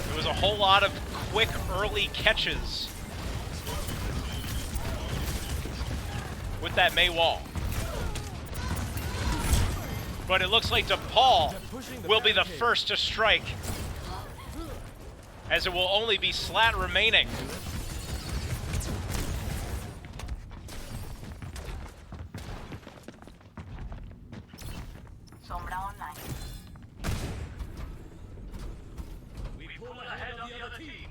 There was a whole lot of quick early catches with that Mei wall. But it looks like Depaul will be the first to strike, as it will only be Slat remaining. Sombra online. We pull ahead of the other team.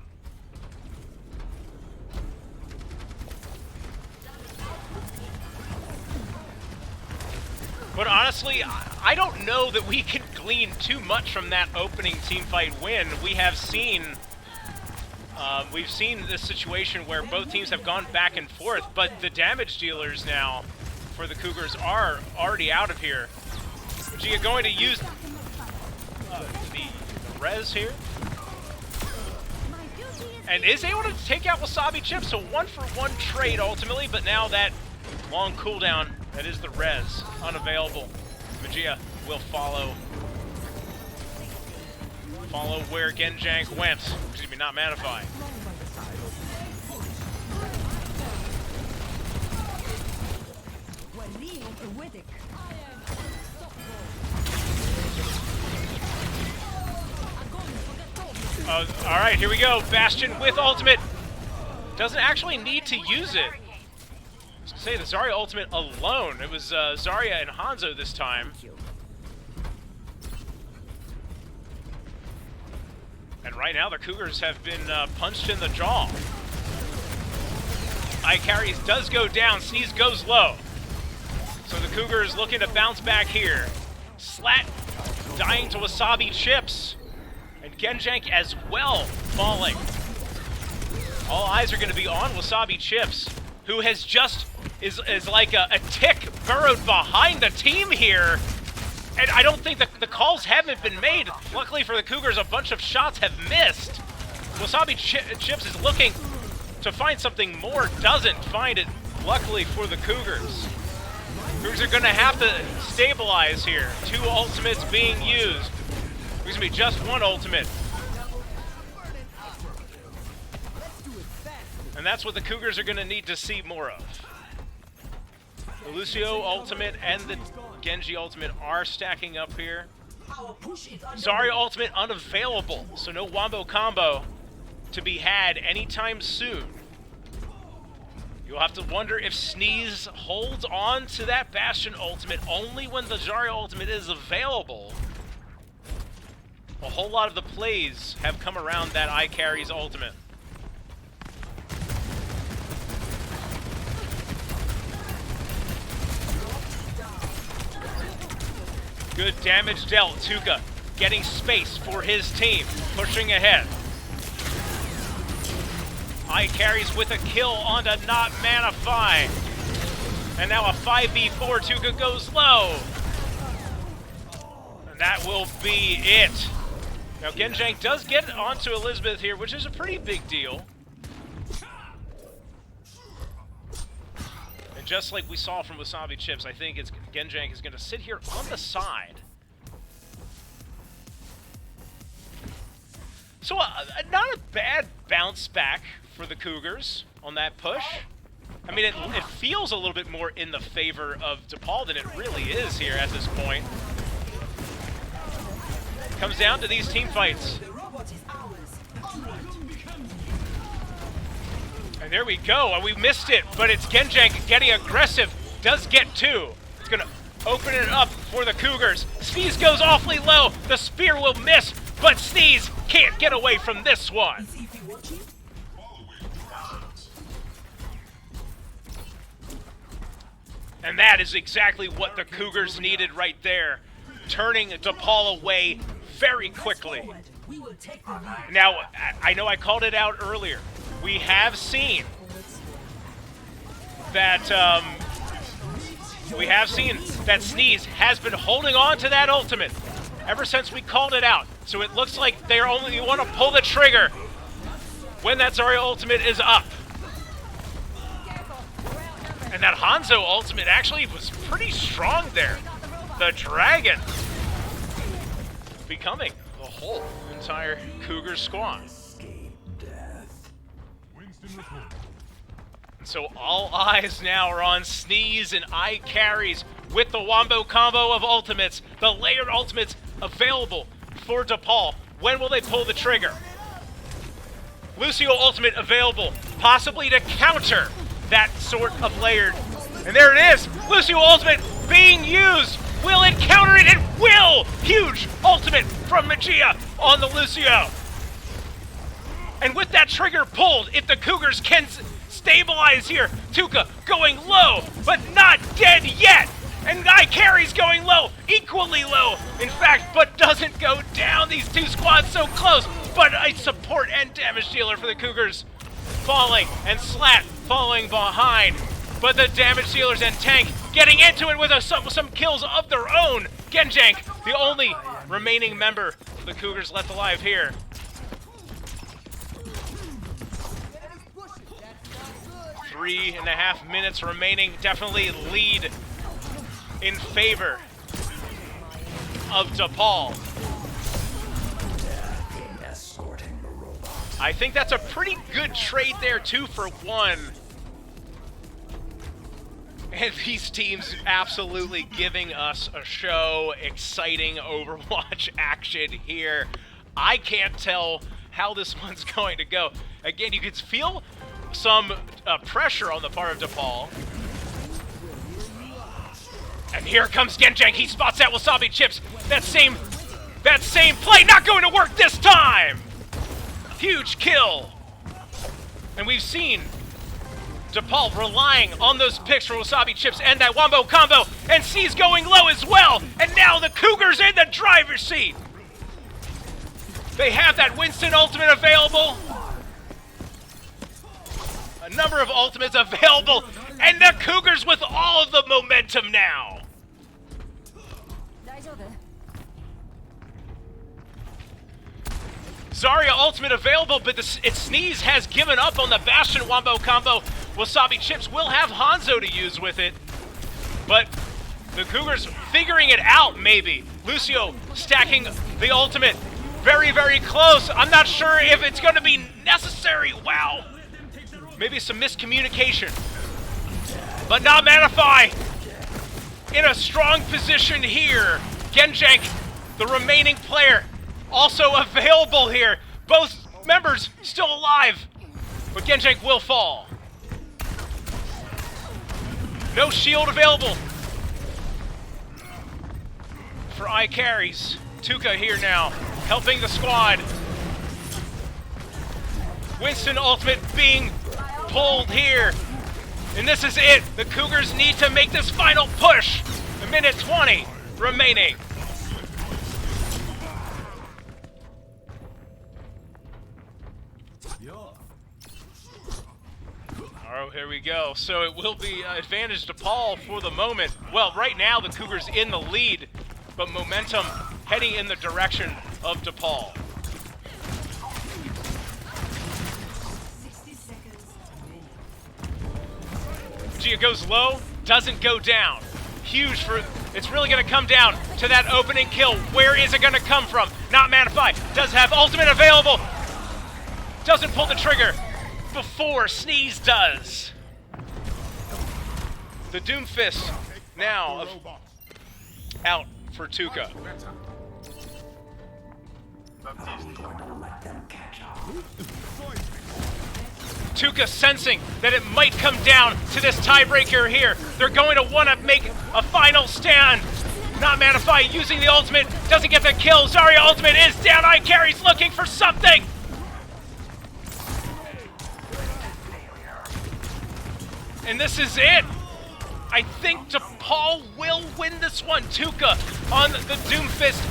But honestly, I don't know that we can glean too much from that opening teamfight win. We've seen this situation where both teams have gone back and forth, but the damage dealers now for the Cougars are already out of here. Gia going to use the res here, and is able to take out Wasabi Chip, so 1-for-1 trade ultimately, but now that long cooldown, that is the res, unavailable. Magia will follow where Genjank went. Excuse me, not Manify. Alright, here we go. Bastion with ultimate. Doesn't actually need to use it. I was gonna say the Zarya ultimate alone. It was Zarya and Hanzo this time. And right now the Cougars have been punched in the jaw. iCarries does go down. Sneeze goes low. So the Cougars looking to bounce back here. Slat dying to Wasabi Chips. And Genjank as well falling. All eyes are going to be on Wasabi Chips, who has just is like a tick burrowed behind the team here. And I don't think the calls haven't been made. Luckily for the Cougars, a bunch of shots have missed. Wasabi Chips is looking to find something more, doesn't find it, luckily for the Cougars. Cougars are going to have to stabilize here. 2 ultimates being used. There's going to be just 1 ultimate. And that's what the Cougars are going to need to see more of. The Lucio ultimate and the Genji ultimate are stacking up here. Zarya ultimate unavailable, so no Wombo combo to be had anytime soon. You'll have to wonder if Sneeze holds on to that Bastion ultimate only when the Zarya ultimate is available. A whole lot of the plays have come around that iCarries ultimate. Good damage dealt. Tuka getting space for his team, pushing ahead. iCarries with a kill onto not Manify. And now a 5v4. Tuka goes low. And that will be it. Now Genjank does get onto Elizabeth here, which is a pretty big deal. And just like we saw from Wasabi Chips, I think Genjank is going to sit here on the side. So not a bad bounce back for the Cougars on that push. I mean, it feels a little bit more in the favor of Depaul than it really is here at this point. Comes down to these team fights. And there we go, and we missed it, but it's Genjank getting aggressive. Does get two. It's gonna open it up for the Cougars. Sneeze goes awfully low. The spear will miss, but Sneeze can't get away from this one. And that is exactly what the Cougars needed right there. Turning Depaul away very quickly. Now, I know I called it out earlier. We have seen that Sneeze has been holding on to that ultimate ever since we called it out. So it looks like they only want to pull the trigger when that Zarya ultimate is up. And that Hanzo ultimate actually was pretty strong there. The dragon becoming the whole entire Cougar squad. So all eyes now are on Sneeze and I carries with the Wombo combo of ultimates, the layered ultimates available for Depaul. When will they pull the trigger? Lucio ultimate available, possibly to counter that sort of layered. And there it is, Lucio ultimate being used. Will it counter it? It will! Huge ultimate from Magia on the Lucio. And with that trigger pulled, if the Cougars can stabilize here, Tuka going low, but not dead yet. And Guy carries going low, equally low, in fact, but doesn't go down. These two squads so close, but a support and damage dealer for the Cougars falling, and Slat falling behind. But the damage dealers and Tank getting into it with some kills of their own. Genjank, the only remaining member of the Cougars left alive here. Three and a half minutes remaining. Definitely lead in favor of Depaul. I think that's a pretty good trade there, 2-for-1. And these teams absolutely giving us a show. Exciting Overwatch action here. I can't tell how this one's going to go. Again, you can feel some pressure on the part of Depaul. And here comes Genjank. He spots that Wasabi Chips. That same play not going to work this time. Huge kill. And we've seen Depaul relying on those picks for Wasabi Chips and that Wombo combo. And C's going low as well. And now the Cougars in the driver's seat. They have that Winston ultimate available. A number of ultimates available. And the Cougars with all of the momentum now. Zarya ultimate available, but Sneeze has given up on the Bastion Wombo combo. Wasabi Chips will have Hanzo to use with it. But the Cougars figuring it out, maybe. Lucio stacking the ultimate. Very, very close. I'm not sure if it's going to be necessary. Wow. Maybe some miscommunication. But not Manify. In a strong position here. Genjank, the remaining player, also available here. Both members still alive. But Genjank will fall. No shield available for I carries. Tuka here now, helping the squad. Winston ultimate being pulled here. And this is it. The Cougars need to make this final push. A minute 20 remaining. Alright, here we go. So it will be advantage to Paul for the moment. Well, right now the Cougars in the lead, but momentum heading in the direction of Depaul. 60 seconds. Gia goes low, doesn't go down. Huge for, it's really going to come down to that opening kill. Where is it going to come from? Not Manify, does have ultimate available. Doesn't pull the trigger before Sneeze does. The Doomfist now out for Tuka. Tuca sensing that it might come down to this tiebreaker here. They're going to want to make a final stand. Not Manify using the ultimate, doesn't get the kill. Zarya ultimate is down. iCarry's looking for something. And this is it. I think Depaul will win this one. Tuca on the Doomfist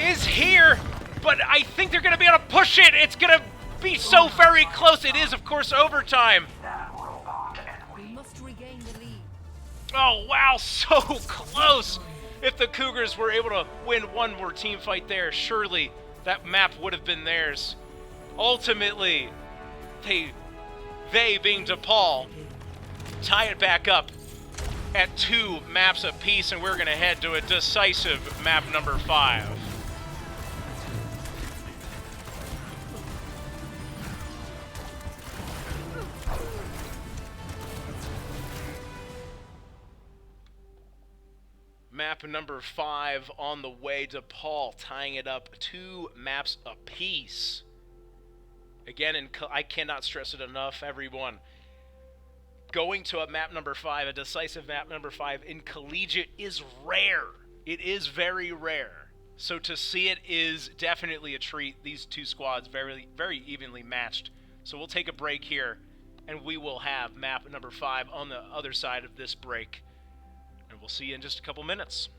is here, but I think they're going to be able to push it. It's going to be so very close. It is, of course, overtime. We must regain the lead. Oh, wow, so close. If the Cougars were able to win one more team fight there, surely that map would have been theirs. Ultimately, they being Depaul, tie it back up at 2 maps apiece, and we're going to head to a decisive map number 5. Map number 5 on the way. Depaul tying it up 2 maps apiece. Again, I cannot stress it enough, everyone. Going to a map number 5, a decisive map number 5 in collegiate is rare. It is very rare. So to see it is definitely a treat. These 2 squads very, very evenly matched. So we'll take a break here, and we will have map number 5 on the other side of this break. And we'll see you in just a couple minutes.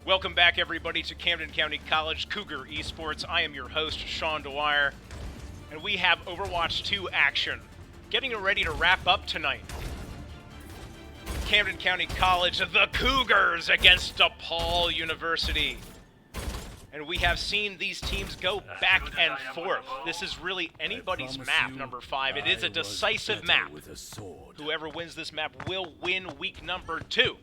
Welcome back, everybody, to Camden County College Cougar Esports. I am your host, Sean Dwyer, and we have Overwatch 2 action. Getting ready to wrap up tonight. Camden County College, the Cougars against Depaul University. And we have seen these teams go back and forth. This is really anybody's map, number 5. It is a decisive map. Whoever wins this map will win week number 2.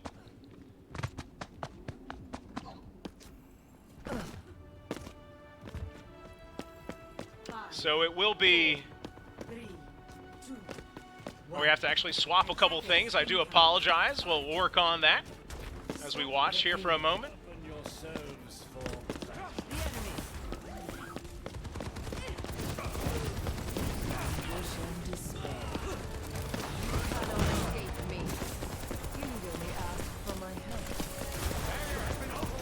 So it will be... we have to actually swap a couple things. I do apologize. We'll work on that as we watch here for a moment.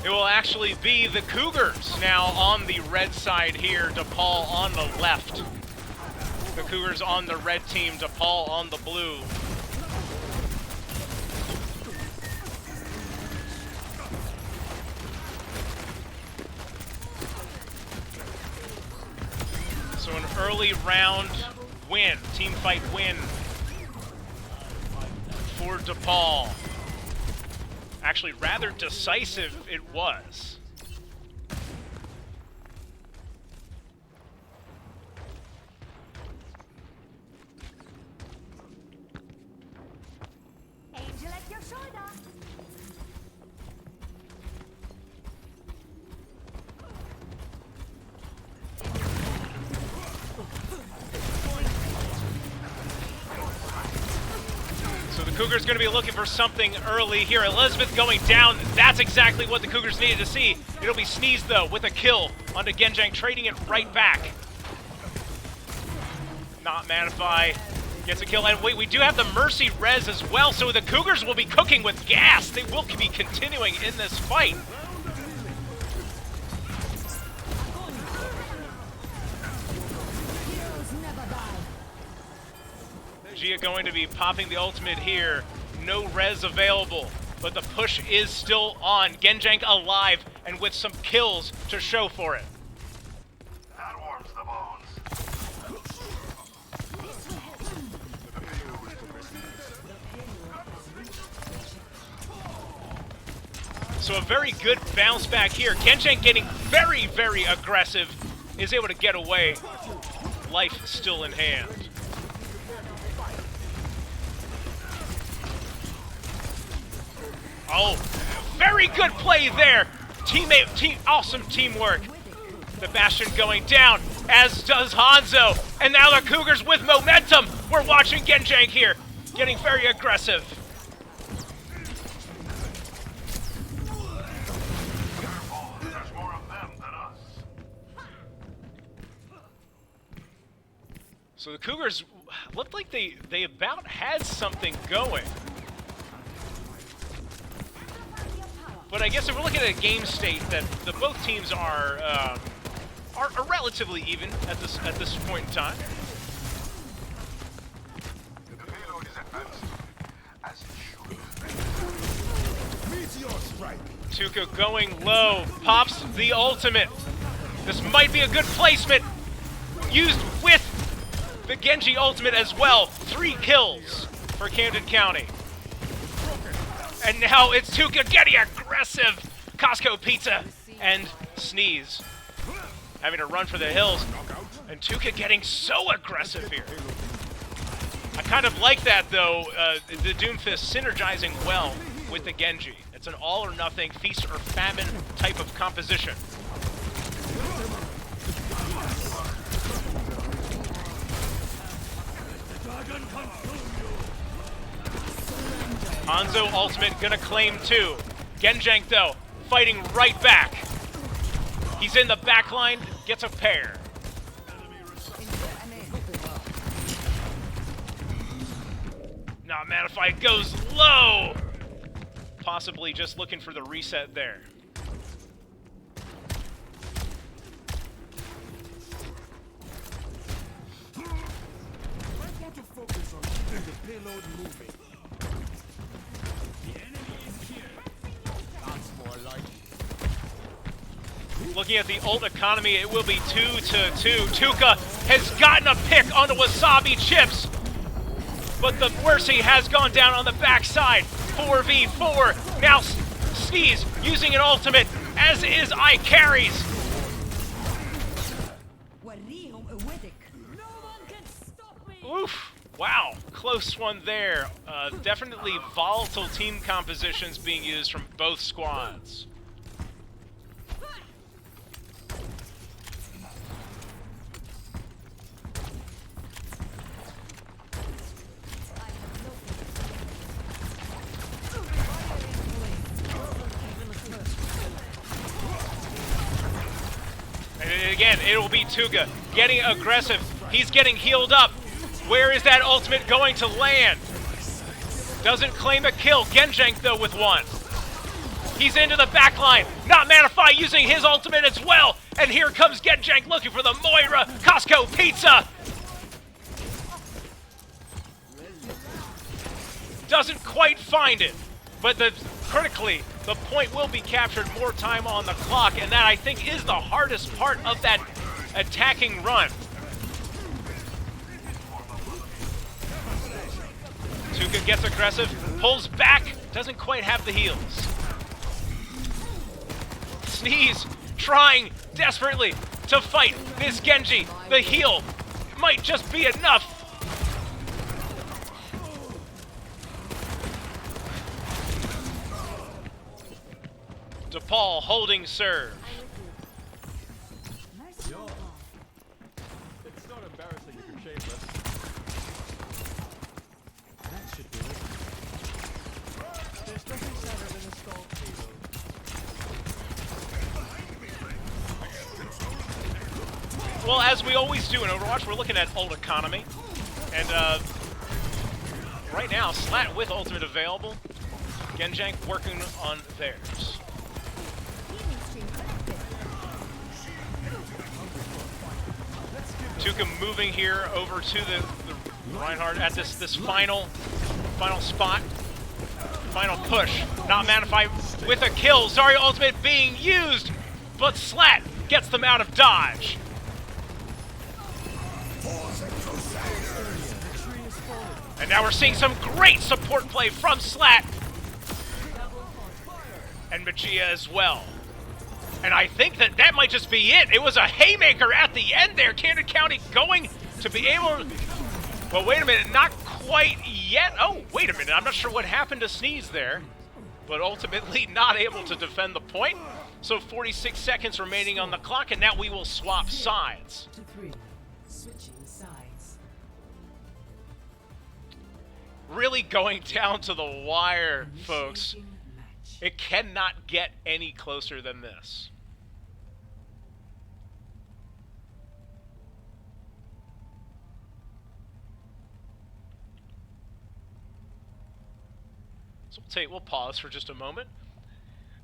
It will actually be the Cougars now on the red side here, Depaul on the left. The Cougars on the red team, Depaul on the blue. So an early round win, team fight win for Depaul. Actually, rather decisive it was. Angel at your shoulder. So the Cougars going to be looking for something early here. Elizabeth going down. That's exactly what the Cougars needed to see. It'll be Sneeze, though, with a kill onto Genjang, trading it right back. Not Manify. Gets a kill. And wait, we do have the Mercy res as well, so the Cougars will be cooking with gas. They will be continuing in this fight. Gia going to be popping the ultimate here. No res available, but the push is still on. Genjang alive and with some kills to show for it. That warms the bones. So a very good bounce back here. Genjang getting very, very aggressive. Is able to get away. Life still in hand. Oh, very good play there. Awesome teamwork. The Bastion going down, as does Hanzo. And now the Cougars with momentum. We're watching Genjang here, getting very aggressive. Careful, there's more of them than us. So the Cougars looked like they about had something going. But I guess if we're looking at a game state, that both teams are relatively even at this point in time. The payload is advancing, as it should. Meteor strike. Tuka going low, pops the ultimate. This might be a good placement. Used with the Genji ultimate as well. 3 kills for Camden County. And now it's Tuka getting aggressive. Costco Pizza and Sneeze having to run for the hills. And Tuka getting so aggressive here. I kind of like that, though, the Doomfist synergizing well with the Genji. It's an all or nothing, feast or famine type of composition. Hanzo ultimate gonna claim 2. Genjang, though, fighting right back. He's in the back line, gets a pair. Not Manify goes low. Possibly just looking for the reset there. Might want to focus on keeping the payload moving. The enemy is here. That's more like it. Looking at the ult economy, it will be 2-2. Tuka has gotten a pick onto Wasabi Chips, but the Varsity has gone down on the backside. 4v4. Now Sneeze using an ultimate, as is iCarries. Oof. Wow. Close one there. Definitely volatile team compositions being used from both squads. And again, it will be Tuga getting aggressive. He's getting healed up. Where is that ultimate going to land? Doesn't claim a kill. Genjank, though, with one. He's into the back line. Not Manify using his ultimate as well. And here comes Genjank looking for the Moira Costco pizza. Doesn't quite find it. But critically, the point will be captured, more time on the clock, and that, I think, is the hardest part of that attacking run. Tuka gets aggressive, pulls back, doesn't quite have the heals. Sneeze trying desperately to fight this Genji. The heal might just be enough. Depaul holding serve. It's not embarrassing if you're shameless. That should do it. There's nothing sadder than a stalled payload. Well, as we always do in Overwatch, we're looking at ult economy. And right now, Slat with ultimate available. Genjank working on theirs. Tuka moving here over to the Reinhardt at this final spot. Final push. Not Manify with a kill. Zarya ultimate being used, but Slat gets them out of dodge. And now we're seeing some great support play from Slat. And Magia as well. And I think that might just be it. It was a haymaker at the end there. Camden County going to be able to... Well, wait a minute. Not quite yet. Oh, wait a minute. I'm not sure what happened to Sneeze there. But ultimately not able to defend the point. So 46 seconds remaining on the clock, and now we will swap sides. Switching sides. Really going down to the wire, folks. It cannot get any closer than this. So we'll pause for just a moment.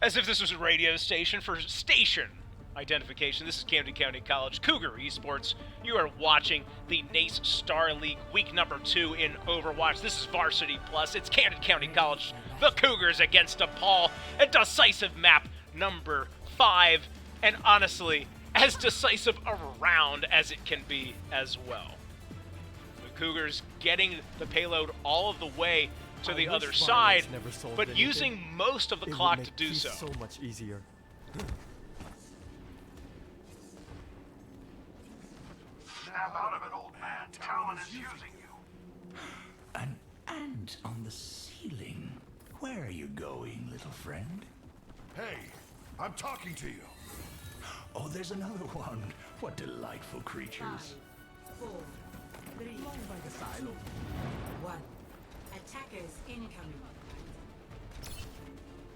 As if this was a radio station for station identification. This is Camden County College Cougar Esports. You are watching the NACE Star League week number 2 in Overwatch. This is Varsity Plus. It's Camden County College, the Cougars against Depaul. A decisive map number 5. And honestly, as decisive a round as it can be as well. The Cougars getting the payload all of the way to the other side, but using most of the clock to do so. So much easier. Snap out of it, old man. Talon is using you. An ant on the ceiling. Where are you going, little friend? Hey, I'm talking to you. Oh, there's another one. What delightful creatures. 4, 3, 1. Attackers incoming.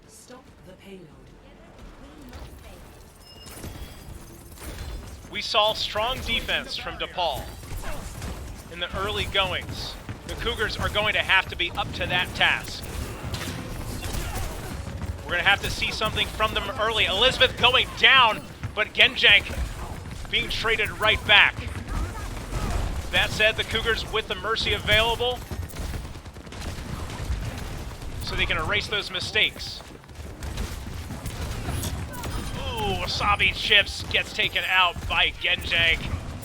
Stop the payload. We saw strong defense from Depaul in the early goings. The Cougars are going to have to be up to that task. We're going to have to see something from them early. Elizabeth going down, but Genjank being traded right back. That said, the Cougars with the Mercy available, so they can erase those mistakes. Ooh, Wasabi Chips gets taken out by Genjank.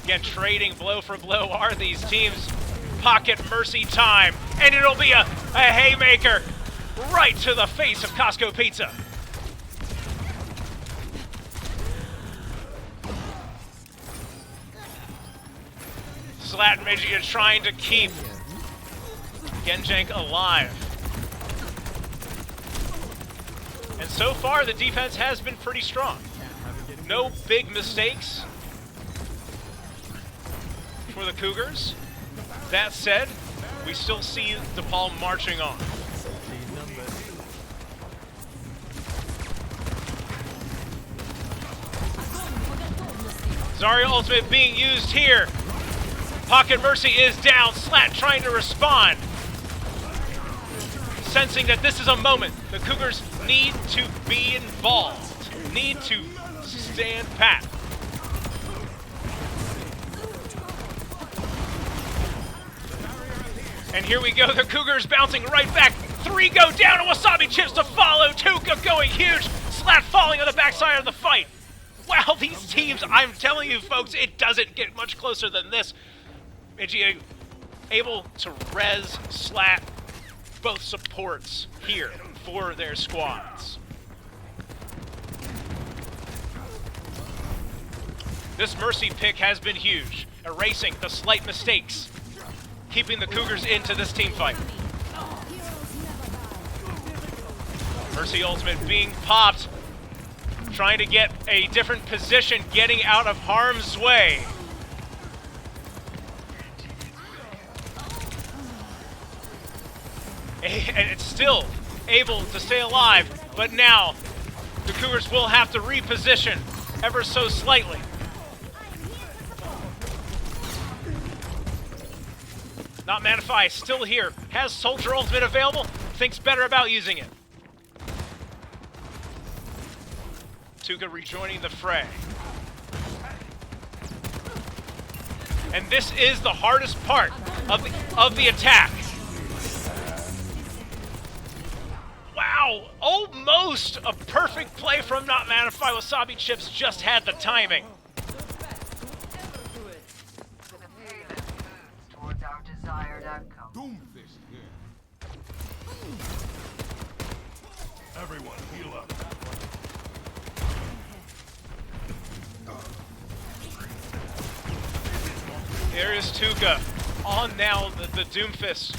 Again, trading blow for blow are these teams. Pocket Mercy time, and it'll be a haymaker right to the face of Costco Pizza. Slat Migia trying to keep Genjank alive. And so far, the defense has been pretty strong. No big mistakes for the Cougars. That said, we still see Depaul marching on. Zarya ultimate being used here. Pocket Mercy is down. Slat trying to respond. Sensing that this is a moment. The Cougars need to be involved. Need to stand pat. And here we go. The Cougars bouncing right back. 3 go down, and Wasabi Chips to follow. Tuka going huge. Slat falling on the backside of the fight. Wow, these teams, I'm telling you folks, it doesn't get much closer than this. Migia able to res Slat both supports here for their squads. This Mercy pick has been huge, erasing the slight mistakes, keeping the Cougars into this team fight. Mercy ultimate being popped, trying to get a different position, getting out of harm's way. And it's still able to stay alive, but now the Cougars will have to reposition ever so slightly. Not Manify, still here, has Soldier Ultimate available, thinks better about using it. Tuka rejoining the fray. And this is the hardest part of the attack. Wow, almost a perfect play from Not Manify. Wasabi Chips just had the timing. Towards our desired outcome. Doomfist here. Everyone, heal up. There is Tuka on now the Doomfist.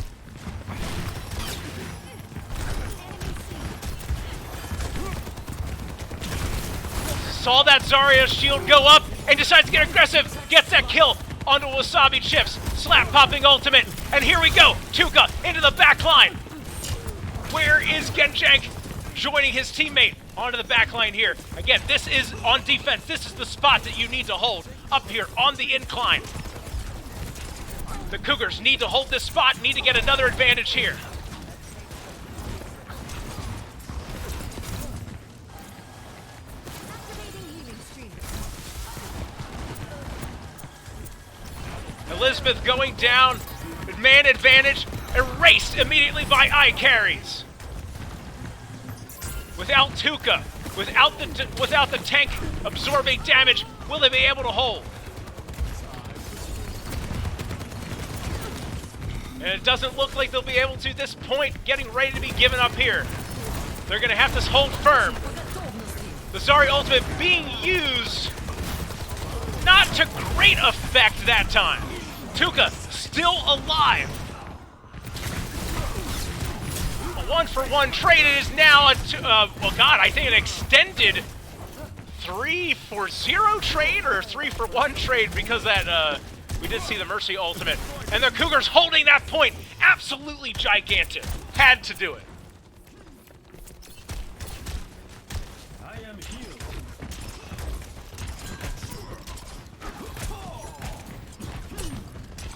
Saw that Zarya shield go up and decides to get aggressive. Gets that kill onto Wasabi Chips. Slap popping ultimate. And here we go. Tuka into the back line. Where is Genjank joining his teammate onto the back line here? Again, this is on defense. This is the spot that you need to hold up here on the incline. The Cougars need to hold this spot, need to get another advantage here. Elizabeth going down, man advantage, erased immediately by eye carries. Without Tuka, without the tank absorbing damage, will they be able to hold? And it doesn't look like they'll be able to at this point, getting ready to be given up here. They're gonna have to hold firm. The Zarya ultimate being used, not to great effect that time. Tuka still alive. A 1-for-1 trade. It is now I think an extended 3-for-0 trade or 3-for-1 trade because that we did see the Mercy ultimate. And the Cougars holding that point. Absolutely gigantic. Had to do it. I am healed.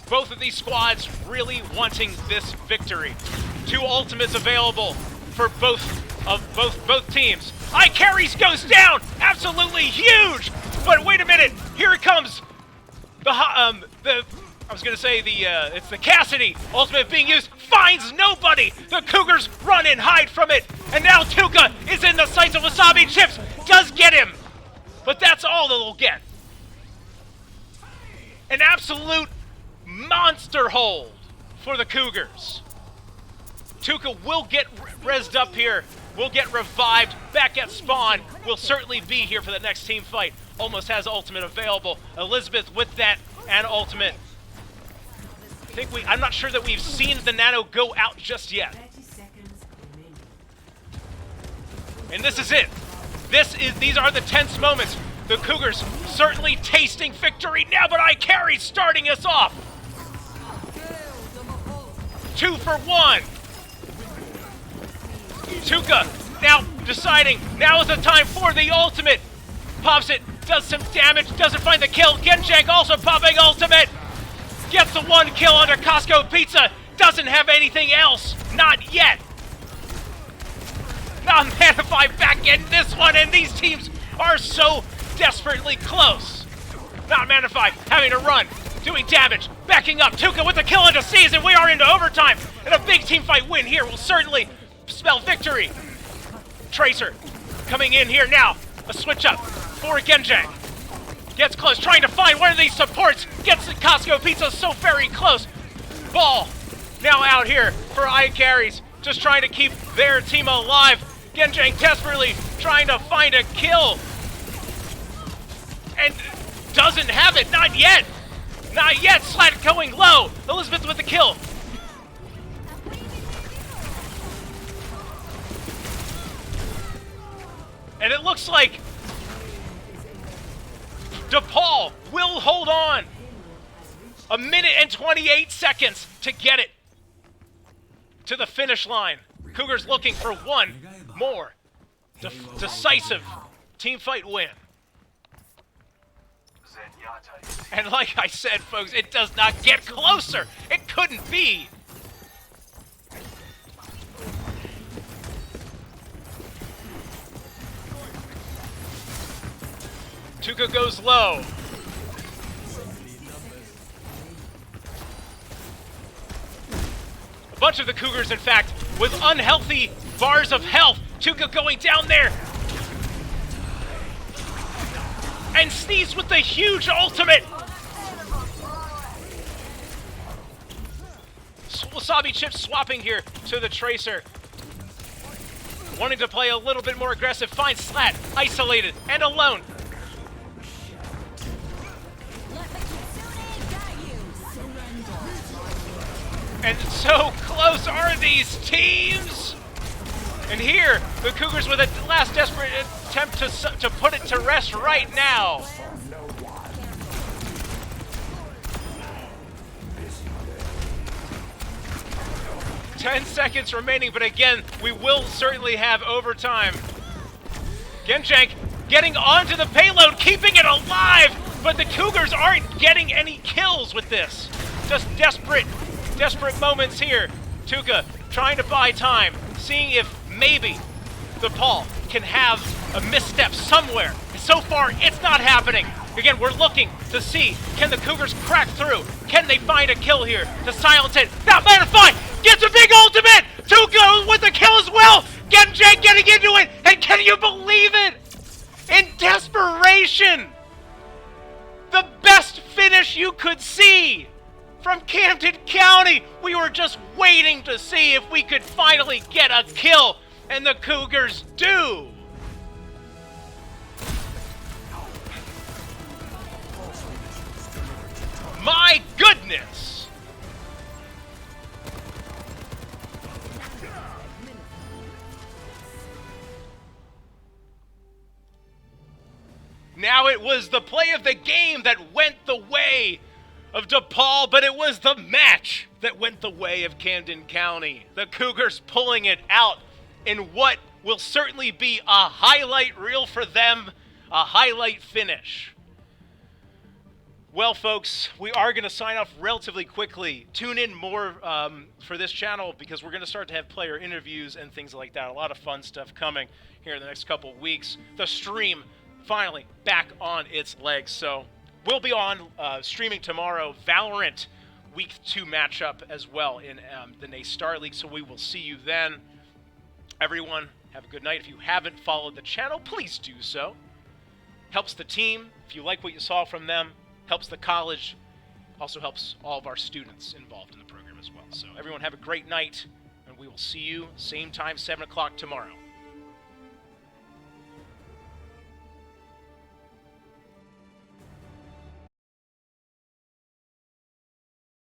Both of these squads really wanting this victory. 2 ultimates available for both teams. Eye carries goes down. Absolutely huge. But wait a minute. Here it comes. It's the Cassidy ultimate being used, finds nobody. The Cougars run and hide from it, and now Tuka is in the sights of Wasabi Chips. Does get him. But that's all that they'll get. An absolute monster hold for the Cougars. Tuca will get rezzed up here. Will get revived. Back at spawn. Will certainly be here for the next team fight. Almost has ultimate available. Elizabeth with that and ultimate. I'm not sure that we've seen the nano go out just yet. 30 seconds remaining. And this is it. These are the tense moments. The Cougars certainly tasting victory now, but iCarry's starting us off. 2 for 1. Tuca now deciding now is the time for the ultimate. Pops it, does some damage, doesn't find the kill. Genjank also popping ultimate. Gets the 1 kill under Costco Pizza. Doesn't have anything else. Not yet. Now Manify back in this one, and these teams are so desperately close. Not Manify having to run, doing damage, backing up. Tuca with the kill into season. We are into overtime, and a big team fight win here will certainly spell victory. Tracer coming in here now. A switch up for Genjank. Gets close, trying to find one of these supports. Gets the Costco Pizza so very close. Ball now out here for iCarries, just trying to keep their team alive. Genjank desperately trying to find a kill. And doesn't have it, not yet. Not yet, Slat going low. Elizabeth with the kill. And it looks like Depaul will hold on. 1 minute and 28 seconds to get it to the finish line. Cougars looking for one more decisive team fight win. And like I said, folks, it does not get closer. It couldn't be. Tuca goes low. A bunch of the Cougars, in fact, with unhealthy bars of health. Tuca going down there. And Sneeze with the huge ultimate. Wasabi Chip swapping here to the Tracer. Wanting to play a little bit more aggressive. Finds Slat, isolated and alone. And so close are these teams! And here, the Cougars with a last desperate attempt to put it to rest right now. Ten seconds remaining, but again, we will certainly have overtime. Genjank getting onto the payload, keeping it alive, but the Cougars aren't getting any kills with this. Just desperate moments here. Tuca trying to buy time, seeing if maybe Depaul can have a misstep somewhere. So far, it's not happening. Again, we're looking to see, can the Cougars crack through? Can they find a kill here to silence it? Not Manify! Gets a big ultimate! Tuca with the kill as well! Genjank getting into it! And can you believe it? In desperation! The best finish you could see! From Camden County, we were just waiting to see if we could finally get a kill, and the Cougars do. My goodness! Now it was the play of the game that went the way of Depaul, but it was the match that went the way of Camden County. The Cougars pulling it out in what will certainly be a highlight reel for them, a highlight finish. Well, folks, we are going to sign off relatively quickly. Tune in more for this channel because we're going to start to have player interviews and things like that. A lot of fun stuff coming here in the next couple weeks. The stream finally back on its legs, so we'll be on streaming tomorrow, Valorant Week 2 matchup as well in the NA Star League, so we will see you then. Everyone, have a good night. If you haven't followed the channel, please do so. Helps the team, if you like what you saw from them. Helps the college. Also helps all of our students involved in the program as well. So everyone have a great night, and we will see you same time, 7 o'clock tomorrow.